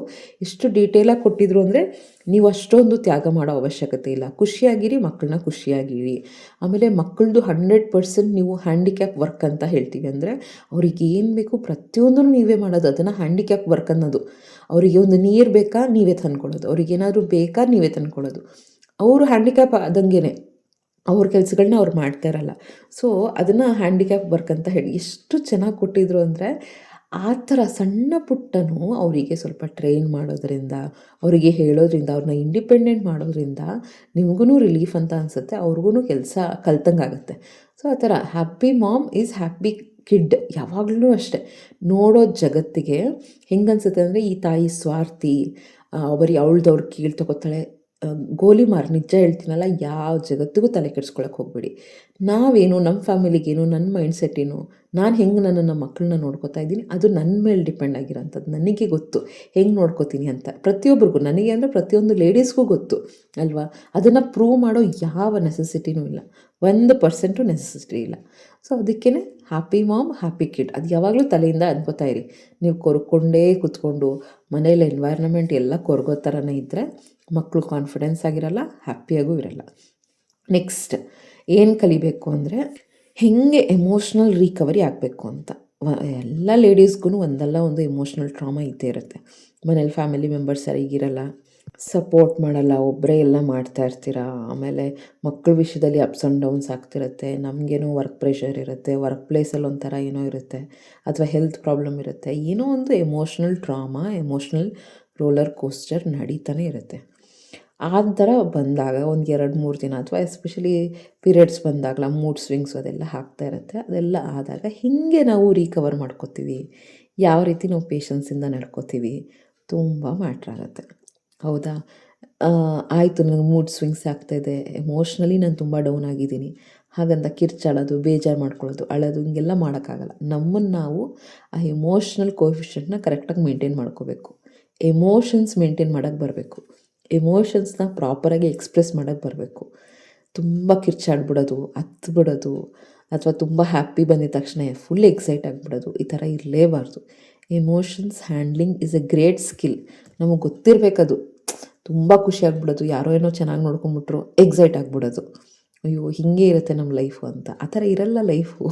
ಎಷ್ಟು ಡೀಟೇಲಾಗಿ ಕೊಟ್ಟಿದ್ರು ಅಂದರೆ ನೀವು ಅಷ್ಟೊಂದು ತ್ಯಾಗ ಮಾಡೋ ಅವಶ್ಯಕತೆ ಇಲ್ಲ. ಖುಷಿಯಾಗಿರಿ, ಮಕ್ಕಳನ್ನ ಖುಷಿಯಾಗಿರಿ. ಆಮೇಲೆ ಮಕ್ಕಳದು 100% ನೀವು ಹ್ಯಾಂಡಿಕ್ಯಾಪ್ ವರ್ಕ್ ಅಂತ ಹೇಳ್ತೀವಿ. ಅಂದರೆ ಅವ್ರಿಗೆ ಏನು ಬೇಕು ಪ್ರತಿಯೊಂದೂ ನೀವೇ ಮಾಡೋದು. ಅದನ್ನು ಹ್ಯಾಂಡಿಕ್ಯಾಪ್ ವರ್ಕ್ ಅನ್ನೋದು. ಅವರಿಗೆ ಒಂದು ನೀರು ಬೇಕಾ ನೀವೇ ತಂದ್ಕೊಡೋದು, ಅವ್ರಿಗೇನಾದರೂ ಬೇಕಾ ನೀವೇ ತಂದ್ಕೊಡೋದು. ಅವರು ಹ್ಯಾಂಡಿಕ್ಯಾಪ್ ಆದಂಗೆ ಅವ್ರ ಕೆಲಸಗಳನ್ನ ಅವ್ರು ಮಾಡ್ತಾ ಇರಲ್ಲ. ಸೊ ಅದನ್ನು ಹ್ಯಾಂಡಿಕ್ಯಾಪ್ ವರ್ಕ್ ಅಂತ ಹೇಳಿ ಎಷ್ಟು ಚೆನ್ನಾಗಿ ಕೊಟ್ಟಿದ್ರು ಅಂದರೆ ಆ ಥರ ಸಣ್ಣ ಪುಟ್ಟನೂ ಅವರಿಗೆ ಸ್ವಲ್ಪ ಟ್ರೈನ್ ಮಾಡೋದರಿಂದ, ಅವರಿಗೆ ಹೇಳೋದ್ರಿಂದ, ಅವ್ರನ್ನ ಇಂಡಿಪೆಂಡೆಂಟ್ ಮಾಡೋದ್ರಿಂದ ನಿಮಗೂ ರಿಲೀಫ್ ಅಂತ ಅನಿಸುತ್ತೆ, ಅವ್ರಿಗೂ ಕೆಲಸ ಕಲ್ತಂಗಾಗುತ್ತೆ. ಸೊ ಆ ಥರ happy mom is happy kid. ಯಾವಾಗಲೂ ಅಷ್ಟೆ ನೋಡೋ ಜಗತ್ತಿಗೆ ಹೆಂಗನ್ಸುತ್ತೆ ಅಂದರೆ ಈ ತಾಯಿ ಸ್ವಾರ್ಥಿ, ಬರೀ ಅವಳ್ದವ್ರು ಕೀಳು ತಗೋತಾಳೆ, ಗೋಲಿ ಮಾರು. ನಿಜ ಹೇಳ್ತೀನಲ್ಲ, ಯಾವ ಜಗತ್ತಿಗೂ ತಲೆ ಕೆಡಿಸ್ಕೊಳಕ್ಕೆ ಹೋಗ್ಬೇಡಿ. ನಾವೇನು, ನಮ್ಮ ಫ್ಯಾಮಿಲಿಗೇನು, ನನ್ನ ಮೈಂಡ್ಸೆಟ್ ಏನು, ನಾನು ಹೆಂಗೆ ನನ್ನ ಮಕ್ಕಳನ್ನ ನೋಡ್ಕೊತಾ ಇದ್ದೀನಿ ಅದು ನನ್ನ ಮೇಲೆ ಡಿಪೆಂಡ್ ಆಗಿರೋಂಥದ್ದು. ನನಗೆ ಗೊತ್ತು ಹೆಂಗೆ ನೋಡ್ಕೋತೀನಿ ಅಂತ. ಪ್ರತಿಯೊಬ್ಬರಿಗೂ, ನನಗೆ ಅಂದರೆ ಪ್ರತಿಯೊಂದು ಲೇಡೀಸ್ಗೂ ಗೊತ್ತು ಅಲ್ವಾ. ಅದನ್ನು ಪ್ರೂವ್ ಮಾಡೋ ಯಾವ ನೆಸೆಸಿಟಿನೂ ಇಲ್ಲ, 1% ನೆಸೆಸಿಟಿ ಇಲ್ಲ. ಸೊ ಅದಕ್ಕೇ ಹ್ಯಾಪಿ ಮಾಮ್ ಹ್ಯಾಪಿ ಕಿಡ್. ಅದು ಯಾವಾಗಲೂ ತಲೆಯಿಂದ ಅನ್ಕೋತಾ ಇರಿ. ನೀವು ಕೊರ್ಕೊಂಡೇ ಕೂತ್ಕೊಂಡು ಮನೇಲಿ ಎನ್ವೈರ್ನಮೆಂಟ್ ಎಲ್ಲ ಕೊರ್ಗೋ ಥರನೇ ಇದ್ದರೆ ಮಕ್ಕಳು ಕಾನ್ಫಿಡೆನ್ಸ್ ಆಗಿರಲ್ಲ, ಹ್ಯಾಪಿಯಾಗೂ ಇರಲ್ಲ. ನೆಕ್ಸ್ಟ್ ಏನು ಕಲಿಬೇಕು ಅಂದರೆ ಹೇಗೆ ಎಮೋಷ್ನಲ್ ರಿಕವರಿ ಆಗಬೇಕು ಅಂತ. ಎಲ್ಲ ಲೇಡೀಸ್ಗೂ ಒಂದಲ್ಲ ಒಂದು ಎಮೋಷ್ನಲ್ ಟ್ರಾಮಾ ಇದ್ದೇ ಇರುತ್ತೆ. ಮನೇಲಿ ಫ್ಯಾಮಿಲಿ ಮೆಂಬರ್ಸ್ ಸರಿಗಿರಲ್ಲ, ಸಪೋರ್ಟ್ ಮಾಡಲ್ಲ, ಒಬ್ಬರೇ ಎಲ್ಲ ಮಾಡ್ತಾ ಇರ್ತೀರಾ. ಆಮೇಲೆ ಮಕ್ಕಳ ವಿಷಯದಲ್ಲಿ ಅಪ್ಸ್ ಆ್ಯಂಡ್ ಡೌನ್ಸ್ ಆಗ್ತಿರುತ್ತೆ. ನಮಗೇನೋ ವರ್ಕ್ ಪ್ರೆಷರ್ ಇರುತ್ತೆ, ವರ್ಕ್ ಪ್ಲೇಸಲ್ಲಿ ಒಂಥರ ಏನೋ ಇರುತ್ತೆ, ಅಥವಾ ಹೆಲ್ತ್ ಪ್ರಾಬ್ಲಮ್ ಇರುತ್ತೆ. ಏನೋ ಒಂದು emotional trauma, emotional roller coaster ನಡೀತಾನೆ ಇರುತ್ತೆ. ಆ ಥರ ಬಂದಾಗ ಒಂದು 2-3 ದಿನ ಅಥವಾ ಎಸ್ಪೆಷಲಿ ಪೀರಿಯಡ್ಸ್ ಬಂದಾಗಲ ಮೂಡ್ ಸ್ವಿಂಗ್ಸ್ ಅದೆಲ್ಲ ಆಗ್ತಾ ಇರುತ್ತೆ. ಅದೆಲ್ಲ ಆದಾಗ ಹೀಗೆ ನಾವು ರಿಕವರ್ ಮಾಡ್ಕೋತೀವಿ, ಯಾವ ರೀತಿ ನಾವು ಪೇಷನ್ಸಿಂದ ನಡ್ಕೋತೀವಿ, ತುಂಬ ಮ್ಯಾಟ್ರ್ ಆಗುತ್ತೆ. ಹೌದಾ? ಆಯಿತು, ನನಗೆ ಮೂಡ್ ಸ್ವಿಂಗ್ಸ್ ಆಗ್ತಾಯಿದೆ, ಎಮೋಷ್ನಲಿ ನಾನು ತುಂಬ ಡೌನ್ ಆಗಿದ್ದೀನಿ, ಹಾಗಂತ ಕಿರ್ಚಾಡೋದು, ಬೇಜಾರು ಮಾಡ್ಕೊಳ್ಳೋದು, ಅಳೋದು ಹಿಂಗೆಲ್ಲ ಮಾಡೋಕ್ಕಾಗಲ್ಲ. ನಮ್ಮನ್ನು ನಾವು ಆ ಎಮೋಷ್ನಲ್ ಕೋಎಫಿಷಿಯೆಂಟ್ನ ಕರೆಕ್ಟಾಗಿ ಮೇಂಟೈನ್ ಮಾಡ್ಕೋಬೇಕು. ಎಮೋಷನ್ಸ್ ಮೇಂಟೈನ್ ಮಾಡೋಕ್ಕೆ ಬರಬೇಕು. ಎಮೋಷನ್ಸ್ನ ಪ್ರಾಪರಾಗಿ ಎಕ್ಸ್ಪ್ರೆಸ್ ಮಾಡೋಕ್ಕೆ ಬರಬೇಕು. ತುಂಬ ಕಿರ್ಚಾಡ್ಬಿಡೋದು, ಹತ್ಬಿಡೋದು, ಅಥವಾ ತುಂಬ ಹ್ಯಾಪಿ ಬಂದಿದ ತಕ್ಷಣ ಫುಲ್ ಎಕ್ಸೈಟ್ ಆಗಿಬಿಡೋದು, ಈ ಥರ ಇರಲೇಬಾರ್ದು. Emotions handling is a great skill. ನಮಗೆ ಗೊತ್ತಿರಬೇಕದು. ತುಂಬ ಖುಷಿ ಆಗ್ಬಿಡೋದು, ಯಾರೋ ಏನೋ ಚೆನ್ನಾಗಿ ನೋಡ್ಕೊಂಬಿಟ್ರು ಎಕ್ಸೈಟ್ ಆಗಿಬಿಡೋದು, ಅಯ್ಯೋ ಹೀಗೆ ಇರುತ್ತೆ ನಮ್ಮ ಲೈಫು ಅಂತ. ಆ ಥರ ಇರಲ್ಲ ಲೈಫು,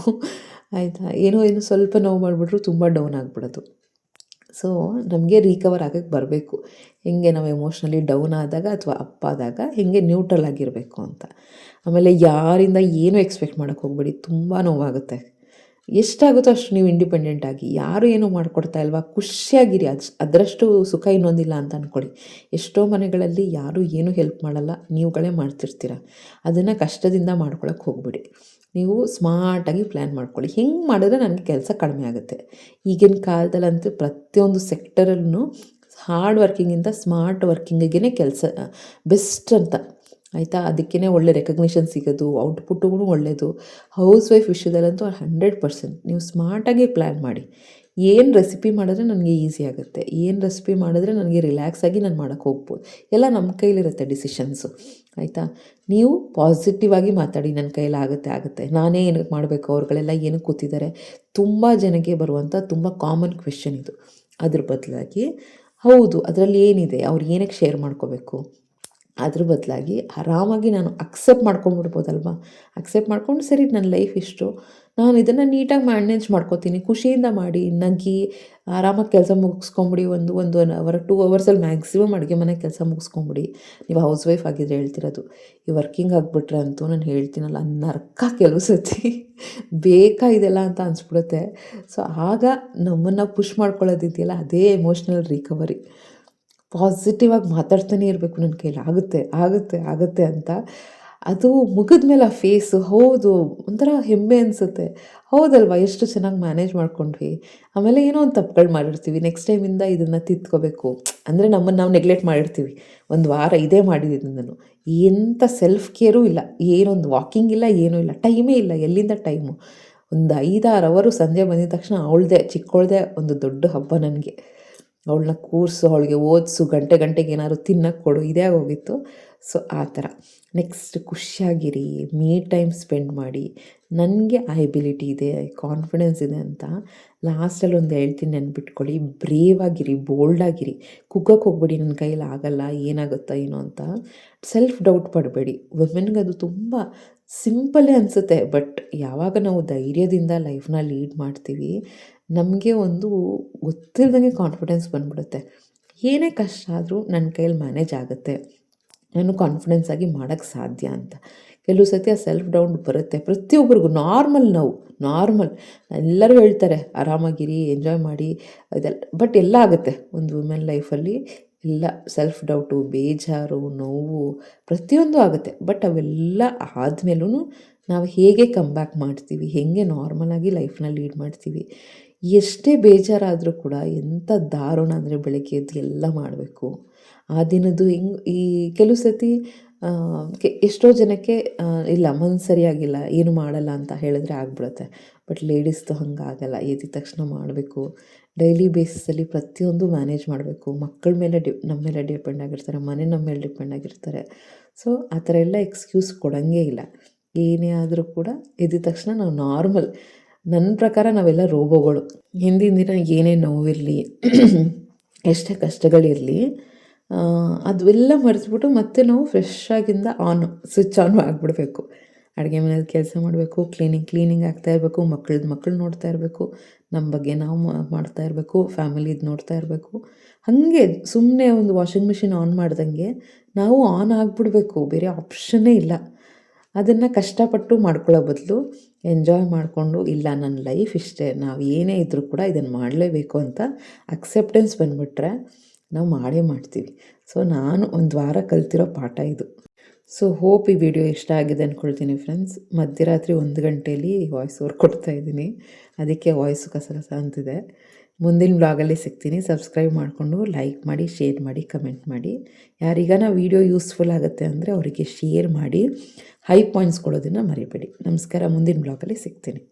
ಆಯಿತಾ. ಏನೋ ಸ್ವಲ್ಪ ನೋವು ಮಾಡಿಬಿಟ್ರು ತುಂಬ ಡೌನ್ ಆಗಿಬಿಡೋದು. ಸೊ ನಮಗೆ ರಿಕವರ್ ಆಗೋಕ್ಕೆ ಬರಬೇಕು. ಹೇಗೆ ನಾವು ಎಮೋಷ್ನಲಿ ಡೌನ್ ಆದಾಗ ಅಥವಾ ಅಪ್ ಆದಾಗ ಹೇಗೆ ನ್ಯೂಟ್ರಲ್ ಆಗಿರಬೇಕು ಅಂತ. ಆಮೇಲೆ ಯಾರಿಂದ ಏನೂ ಎಕ್ಸ್ಪೆಕ್ಟ್ ಮಾಡೋಕ್ಕೆ ಹೋಗ್ಬೇಡಿ, ತುಂಬ ನೋವಾಗುತ್ತೆ. ಎಷ್ಟಾಗುತ್ತೋ ಅಷ್ಟು ನೀವು ಇಂಡಿಪೆಂಡೆಂಟಾಗಿ, ಯಾರು ಏನೂ ಮಾಡಿಕೊಡ್ತಾ ಇಲ್ವಾ, ಖುಷಿಯಾಗಿರಿ. ಅದರಷ್ಟು ಸುಖ ಇನ್ನೊಂದಿಲ್ಲ ಅಂತ ಅಂದ್ಕೊಳ್ಳಿ. ಎಷ್ಟೋ ಮನೆಗಳಲ್ಲಿ ಯಾರೂ ಏನೂ ಹೆಲ್ಪ್ ಮಾಡಲ್ಲ, ನೀವುಗಳೇ ಮಾಡ್ತಿರ್ತೀರ. ಅದನ್ನು ಕಷ್ಟದಿಂದ ಮಾಡ್ಕೊಳಕ್ಕೆ ಹೋಗ್ಬಿಡಿ. ನೀವು ಸ್ಮಾರ್ಟಾಗಿ ಪ್ಲ್ಯಾನ್ ಮಾಡ್ಕೊಳ್ಳಿ. ಹಿಂಗೆ ಮಾಡಿದ್ರೆ ನನಗೆ ಕೆಲಸ ಕಡಿಮೆ ಆಗುತ್ತೆ. ಈಗಿನ ಕಾಲದಲ್ಲಂತೂ ಪ್ರತಿಯೊಂದು ಸೆಕ್ಟರಲ್ಲೂ ಹಾರ್ಡ್ ವರ್ಕಿಂಗಿಂತ ಸ್ಮಾರ್ಟ್ ವರ್ಕಿಂಗಿಗೆ ಕೆಲಸ ಬೆಸ್ಟ್ ಅಂತ, ಆಯಿತಾ. ಅದಕ್ಕೇ ಒಳ್ಳೆ ರೆಕಗ್ನಿಷನ್ ಸಿಗೋದು, ಔಟ್ಪುಟ್ಟೂ ಒಳ್ಳೆಯದು. ಹೌಸ್ ವೈಫ್ ವಿಷಯದಲ್ಲಂತೂ 100% ನೀವು ಸ್ಮಾರ್ಟಾಗಿ ಪ್ಲ್ಯಾನ್ ಮಾಡಿ. ಏನು ರೆಸಿಪಿ ಮಾಡಿದ್ರೆ ನನಗೆ ಈಸಿ ಆಗುತ್ತೆ, ಏನು ರೆಸಿಪಿ ಮಾಡಿದ್ರೆ ನನಗೆ ರಿಲ್ಯಾಕ್ಸ್ ಆಗಿ ನಾನು ಮಾಡೋಕ್ಕೆ ಹೋಗ್ಬೋದು, ಎಲ್ಲ ನಮ್ಮ ಕೈಲಿರುತ್ತೆ ಡಿಸಿಷನ್ಸು, ಆಯಿತಾ. ನೀವು ಪಾಸಿಟಿವ್ ಆಗಿ ಮಾತಾಡಿ, ನನ್ನ ಕೈಯಲ್ಲಿ ಆಗುತ್ತೆ, ನಾನೇ ಏನಕ್ಕೆ ಮಾಡಬೇಕು, ಅವ್ರುಗಳೆಲ್ಲ ಏನಕ್ಕೆ ಕೂತಿದ್ದಾರೆ. ತುಂಬ ಜನಕ್ಕೆ ಬರುವಂಥ ತುಂಬ ಕಾಮನ್ ಕ್ವೆಶ್ಚನ್ ಇದು. ಅದ್ರ ಬದಲಾಗಿ ಹೌದು ಅದರಲ್ಲಿ ಏನಿದೆ, ಅವ್ರು ಏನಕ್ಕೆ ಶೇರ್ ಮಾಡ್ಕೋಬೇಕು, ಅದ್ರ ಬದಲಾಗಿ ಆರಾಮಾಗಿ ನಾನು ಅಕ್ಸೆಪ್ಟ್ ಮಾಡ್ಕೊಂಬಿಡ್ಬೋದಲ್ವ. ಅಕ್ಸೆಪ್ಟ್ ಮಾಡ್ಕೊಂಡು ಸರಿ ನನ್ನ ಲೈಫ್ ಇಷ್ಟು, ನಾನು ಇದನ್ನು ನೀಟಾಗಿ ಮ್ಯಾನೇಜ್ ಮಾಡ್ಕೋತೀನಿ, ಖುಷಿಯಿಂದ ಮಾಡಿ, ನಗಿ ಆರಾಮಾಗಿ ಕೆಲಸ ಮುಗಿಸ್ಕೊಂಬಿಡಿ. ಒಂದು 1 ಅವರ್ 2 ಅವರ್ಸಲ್ಲಿ ಮ್ಯಾಕ್ಸಿಮಮ್ ಅಡುಗೆ ಮನೆ ಕೆಲಸ ಮುಗಿಸ್ಕೊಂಬಿಡಿ. ನೀವು ಹೌಸ್ ವೈಫ್ ಆಗಿದ್ದರೆ ಹೇಳ್ತಿರೋದು. ಈ ವರ್ಕಿಂಗ್ ಆಗಿಬಿಟ್ರೆ ಅಂತೂ ನಾನು ಹೇಳ್ತೀನಲ್ಲ, ನರ್ಕ ಕೆಲವು ಸತಿ ಬೇಕಾ ಇದೆಲ್ಲ ಅಂತ ಅನಿಸ್ಬಿಡುತ್ತೆ. ಸೊ ಆಗ ನಮ್ಮನ್ನು ಪುಷ್ ಮಾಡ್ಕೊಳ್ಳೋದಿದೆಯಲ್ಲ, ಅದೇ ಎಮೋಷ್ನಲ್ ರಿಕವರಿ. ಪಾಸಿಟಿವ್ ಆಗಿ ಮಾತಾಡ್ತಾನೆ ಇರಬೇಕು, ನನ್ನ ಕೈಲಿ ಆಗುತ್ತೆ ಆಗುತ್ತೆ ಆಗುತ್ತೆ ಅಂತ. ಅದು ಮುಗಿದ ಮೇಲೆ ಆ ಫೇಸು ಹೌದು ಒಂಥರ ಹೆಮ್ಮೆ ಅನಿಸುತ್ತೆ. ಹೌದಲ್ವಾ, ಎಷ್ಟು ಚೆನ್ನಾಗಿ ಮ್ಯಾನೇಜ್ ಮಾಡ್ಕೊಂಡ್ವಿ. ಆಮೇಲೆ ಏನೋ ಒಂದು ತಪ್ಪುಗಳು ಮಾಡಿರ್ತೀವಿ, ನೆಕ್ಸ್ಟ್ ಟೈಮಿಂದ ಇದನ್ನು ತಿದ್ಕೋಬೇಕು ಅಂದರೆ ನಮ್ಮನ್ನು ನಾವು ನೆಗ್ಲೆಕ್ಟ್ ಮಾಡಿರ್ತೀವಿ. ಒಂದು ವಾರ ಇದೇ ಮಾಡಿದ್ದೀನಿ ನಾನು, ಎಂಥ ಸೆಲ್ಫ್ ಕೇರೂ ಇಲ್ಲ, ಏನೊಂದು ವಾಕಿಂಗ್ ಇಲ್ಲ, ಏನೂ ಇಲ್ಲ, ಟೈಮೇ ಇಲ್ಲ. ಎಲ್ಲಿಂದ ಟೈಮು? ಒಂದು 5-6 ಅವರು ಸಂಜೆ ಬಂದಿದ ತಕ್ಷಣ ಅವಳದೇ ಚಿಕ್ಕವಳದೇ ಒಂದು ದೊಡ್ಡ ಹಬ್ಬ ನನಗೆ. ಅವಳನ್ನ ಕೂರಿಸು, ಅವಳಿಗೆ ಓದಿಸು, ಗಂಟೆಗೆ ಏನಾದ್ರು ತಿನ್ನೋಕ್ಕೆ ಕೊಡು, ಇದೇ ಆಗೋಗಿತ್ತು. ಸೊ ಆ ಥರ ನೆಕ್ಸ್ಟ್ ಖುಷಿಯಾಗಿರಿ, ಮೀ ಟೈಮ್ ಸ್ಪೆಂಡ್ ಮಾಡಿ. ನನಗೆ ಆ ಎಬಿಲಿಟಿ ಇದೆ, ಕಾನ್ಫಿಡೆನ್ಸ್ ಇದೆ ಅಂತ ಲಾಸ್ಟಲ್ಲಿ ಒಂದು ಹೇಳ್ತೀನಿ, ನೆನ್ಪಿಟ್ಕೊಳ್ಳಿ. ಬ್ರೇವ್ ಆಗಿರಿ, ಬೋಲ್ಡ್ ಆಗಿರಿ, ಕುಗ್ಗಕ್ಕೆ ಹೋಗ್ಬೇಡಿ, ನನ್ನ ಕೈಯಲ್ಲಿ ಆಗಲ್ಲ, ಏನಾಗುತ್ತೋ ಏನೋ ಅಂತ ಸೆಲ್ಫ್ ಡೌಟ್ ಪಡಬೇಡಿ. ವುಮೆನ್ಗೆ ಅದು ತುಂಬ ಸಿಂಪಲ್ಲೇ ಅನಿಸುತ್ತೆ, ಬಟ್ ಯಾವಾಗ ನಾವು ಧೈರ್ಯದಿಂದ ಲೈಫ್ನ ಲೀಡ್ ಮಾಡ್ತೀವಿ, ನಮಗೆ ಒಂದು ಗೊತ್ತಿಲ್ಲದಂಗೆ ಕಾನ್ಫಿಡೆನ್ಸ್ ಬಂದ್ಬಿಡುತ್ತೆ. ಏನೇ ಕಷ್ಟ ಆದರೂ ನನ್ನ ಕೈಯಲ್ಲಿ ಮ್ಯಾನೇಜ್ ಆಗುತ್ತೆ, ನಾನು ಕಾನ್ಫಿಡೆನ್ಸ್ ಆಗಿ ಮಾಡೋಕ್ಕೆ ಸಾಧ್ಯ ಅಂತ. ಕೆಲವು ಸತಿ ಆ ಸೆಲ್ಫ್ ಡೌಟ್ ಬರುತ್ತೆ ಪ್ರತಿಯೊಬ್ಬರಿಗೂ, ನಾರ್ಮಲ್ ಎಲ್ಲರೂ ಹೇಳ್ತಾರೆ ಆರಾಮಾಗಿರಿ, ಎಂಜಾಯ್ ಮಾಡಿ ಇದೆಲ್ಲ, ಬಟ್ ಎಲ್ಲ ಆಗುತ್ತೆ ಒಂದು ವುಮೆನ್ ಲೈಫಲ್ಲಿ. ಎಲ್ಲ ಸೆಲ್ಫ್ ಡೌಟು, ಬೇಜಾರು, ನೋವು ಪ್ರತಿಯೊಂದು ಆಗುತ್ತೆ. ಬಟ್ ಅವೆಲ್ಲ ಆದಮೇಲೂ ನಾವು ಹೇಗೆ ಕಮ್ ಬ್ಯಾಕ್ ಮಾಡ್ತೀವಿ, ಹೇಗೆ ನಾರ್ಮಲಾಗಿ ಲೈಫ್ನ ಲೀಡ್ ಮಾಡ್ತೀವಿ. ಎಷ್ಟೇ ಬೇಜಾರಾದರೂ ಕೂಡ ಎಂಥ ದಾರುಣ ಅಂದರೆ ಬೆಳಗ್ಗೆ ಎದ್ದು ಎಲ್ಲ ಮಾಡಬೇಕು. ಆ ದಿನದ್ದು ಈ ಕೆಲವು ಸತಿ ಎಷ್ಟೋ ಜನಕ್ಕೆ ಇಲ್ಲ ಮನ್ಸು ಸರಿಯಾಗಿಲ್ಲ, ಏನು ಮಾಡಲ್ಲ ಅಂತ ಹೇಳಿದ್ರೆ ಆಗಿಬಿಡುತ್ತೆ. ಬಟ್ ಲೇಡೀಸ್ದು ಹಂಗಾಗಲ್ಲ, ಎದ್ದ ತಕ್ಷಣ ಮಾಡಬೇಕು. ಡೈಲಿ ಬೇಸಿಸಲ್ಲಿ ಪ್ರತಿಯೊಂದು ಮ್ಯಾನೇಜ್ ಮಾಡಬೇಕು. ಮಕ್ಕಳ ಮೇಲೆ ನಮ್ಮ ಮೇಲೆ ಡಿಪೆಂಡ್ ಆಗಿರ್ತಾರೆ, ಮನೆ ನಮ್ಮ ಮೇಲೆ ಡಿಪೆಂಡ್ ಆಗಿರ್ತಾರೆ. ಸೊ ಆ ಥರ ಎಲ್ಲ ಎಕ್ಸ್ಕ್ಯೂಸ್ ಕೊಡೋಂಗೇ ಇಲ್ಲ. ಏನೇ ಆದರೂ ಕೂಡ ಎದ್ದ ತಕ್ಷಣ ನಾವು ನಾರ್ಮಲ್, ನನ್ನ ಪ್ರಕಾರ ನಾವೆಲ್ಲ ರೋಬೋಗಳು. ಹಿಂದಿನ ದಿನ ಏನೇ ನೋವಿರಲಿ, ಎಷ್ಟೇ ಕಷ್ಟಗಳಿರಲಿ, ಅದೆಲ್ಲ ಮರೆತುಬಿಟ್ಟು ಮತ್ತೆ ನಾವು ಫ್ರೆಶ್ ಆಗಿಂದ ಸ್ವಿಚ್ ಆನ್ ಆಗಿಬಿಡ್ಬೇಕು. ಅಡುಗೆ ಮನೇಲಿ ಕೆಲಸ ಮಾಡಬೇಕು, ಕ್ಲೀನಿಂಗ್ ಆಗ್ತಾ ಇರಬೇಕು, ಮಕ್ಕಳು ನೋಡ್ತಾ ಇರಬೇಕು, ನಮ್ಮ ಬಗ್ಗೆ ನಾವು ಮಾಡ್ತಾ ಇರಬೇಕು, ಫ್ಯಾಮಿಲಿದು ನೋಡ್ತಾ ಇರಬೇಕು. ಹಾಗೆ ಸುಮ್ಮನೆ ಒಂದು ವಾಷಿಂಗ್ ಮಿಷಿನ್ ಆನ್ ಮಾಡ್ದಂಗೆ ನಾವು ಆನ್ ಆಗಿಬಿಡ್ಬೇಕು, ಬೇರೆ ಆಪ್ಷನ್ನೇ ಇಲ್ಲ. ಅದನ್ನು ಕಷ್ಟಪಟ್ಟು ಮಾಡ್ಕೊಳ್ಳೋ ಬದಲು ಎಂಜಾಯ್ ಮಾಡಿಕೊಂಡು, ಇಲ್ಲ ನನ್ನ ಲೈಫ್ ಇಷ್ಟೇ, ನಾವು ಏನೇ ಇದ್ದರೂ ಕೂಡ ಇದನ್ನು ಮಾಡಲೇಬೇಕು ಅಂತ ಅಕ್ಸೆಪ್ಟೆನ್ಸ್ ಬಂದುಬಿಟ್ರೆ ನಾವು ಮಾಡೇ ಮಾಡ್ತೀವಿ. ಸೊ ನಾನು ಒಂದು ವಾರ ಕಲ್ತಿರೋ ಪಾಠ ಇದು. ಸೊ ಹೋಪ್ ಈ ವಿಡಿಯೋ ಇಷ್ಟ ಆಗಿದೆ ಅಂದ್ಕೊಳ್ತೀನಿ ಫ್ರೆಂಡ್ಸ್. ಮಧ್ಯರಾತ್ರಿ 1 ಗಂಟೆಯಲ್ಲಿ ವಾಯ್ಸ್ ಓವರ್ ಕೊಡ್ತಾಯಿದ್ದೀನಿ, ಅದಕ್ಕೆ ವಾಯ್ಸು ಕಸ ಅಂತಿದೆ. ಮುಂದಿನ ವ್ಲಾಗಲ್ಲಿ ಸಿಗ್ತೀನಿ. ಸಬ್ಸ್ಕ್ರೈಬ್ ಮಾಡಿಕೊಂಡು ಲೈಕ್ ಮಾಡಿ, ಶೇರ್ ಮಾಡಿ, ಕಮೆಂಟ್ ಮಾಡಿ. ಯಾರಿಗಾನ ವಿಡಿಯೋ ಯೂಸ್ಫುಲ್ ಆಗುತ್ತೆ ಅಂದರೆ ಅವರಿಗೆ ಶೇರ್ ಮಾಡಿ, ಹೈ ಪಾಯಿಂಟ್ಸ್ ಕೊಡೋದನ್ನು ಮರಿಬೇಡಿ. ನಮಸ್ಕಾರ, ಮುಂದಿನ ವ್ಲಾಗಲ್ಲಿ ಸಿಗ್ತೀನಿ.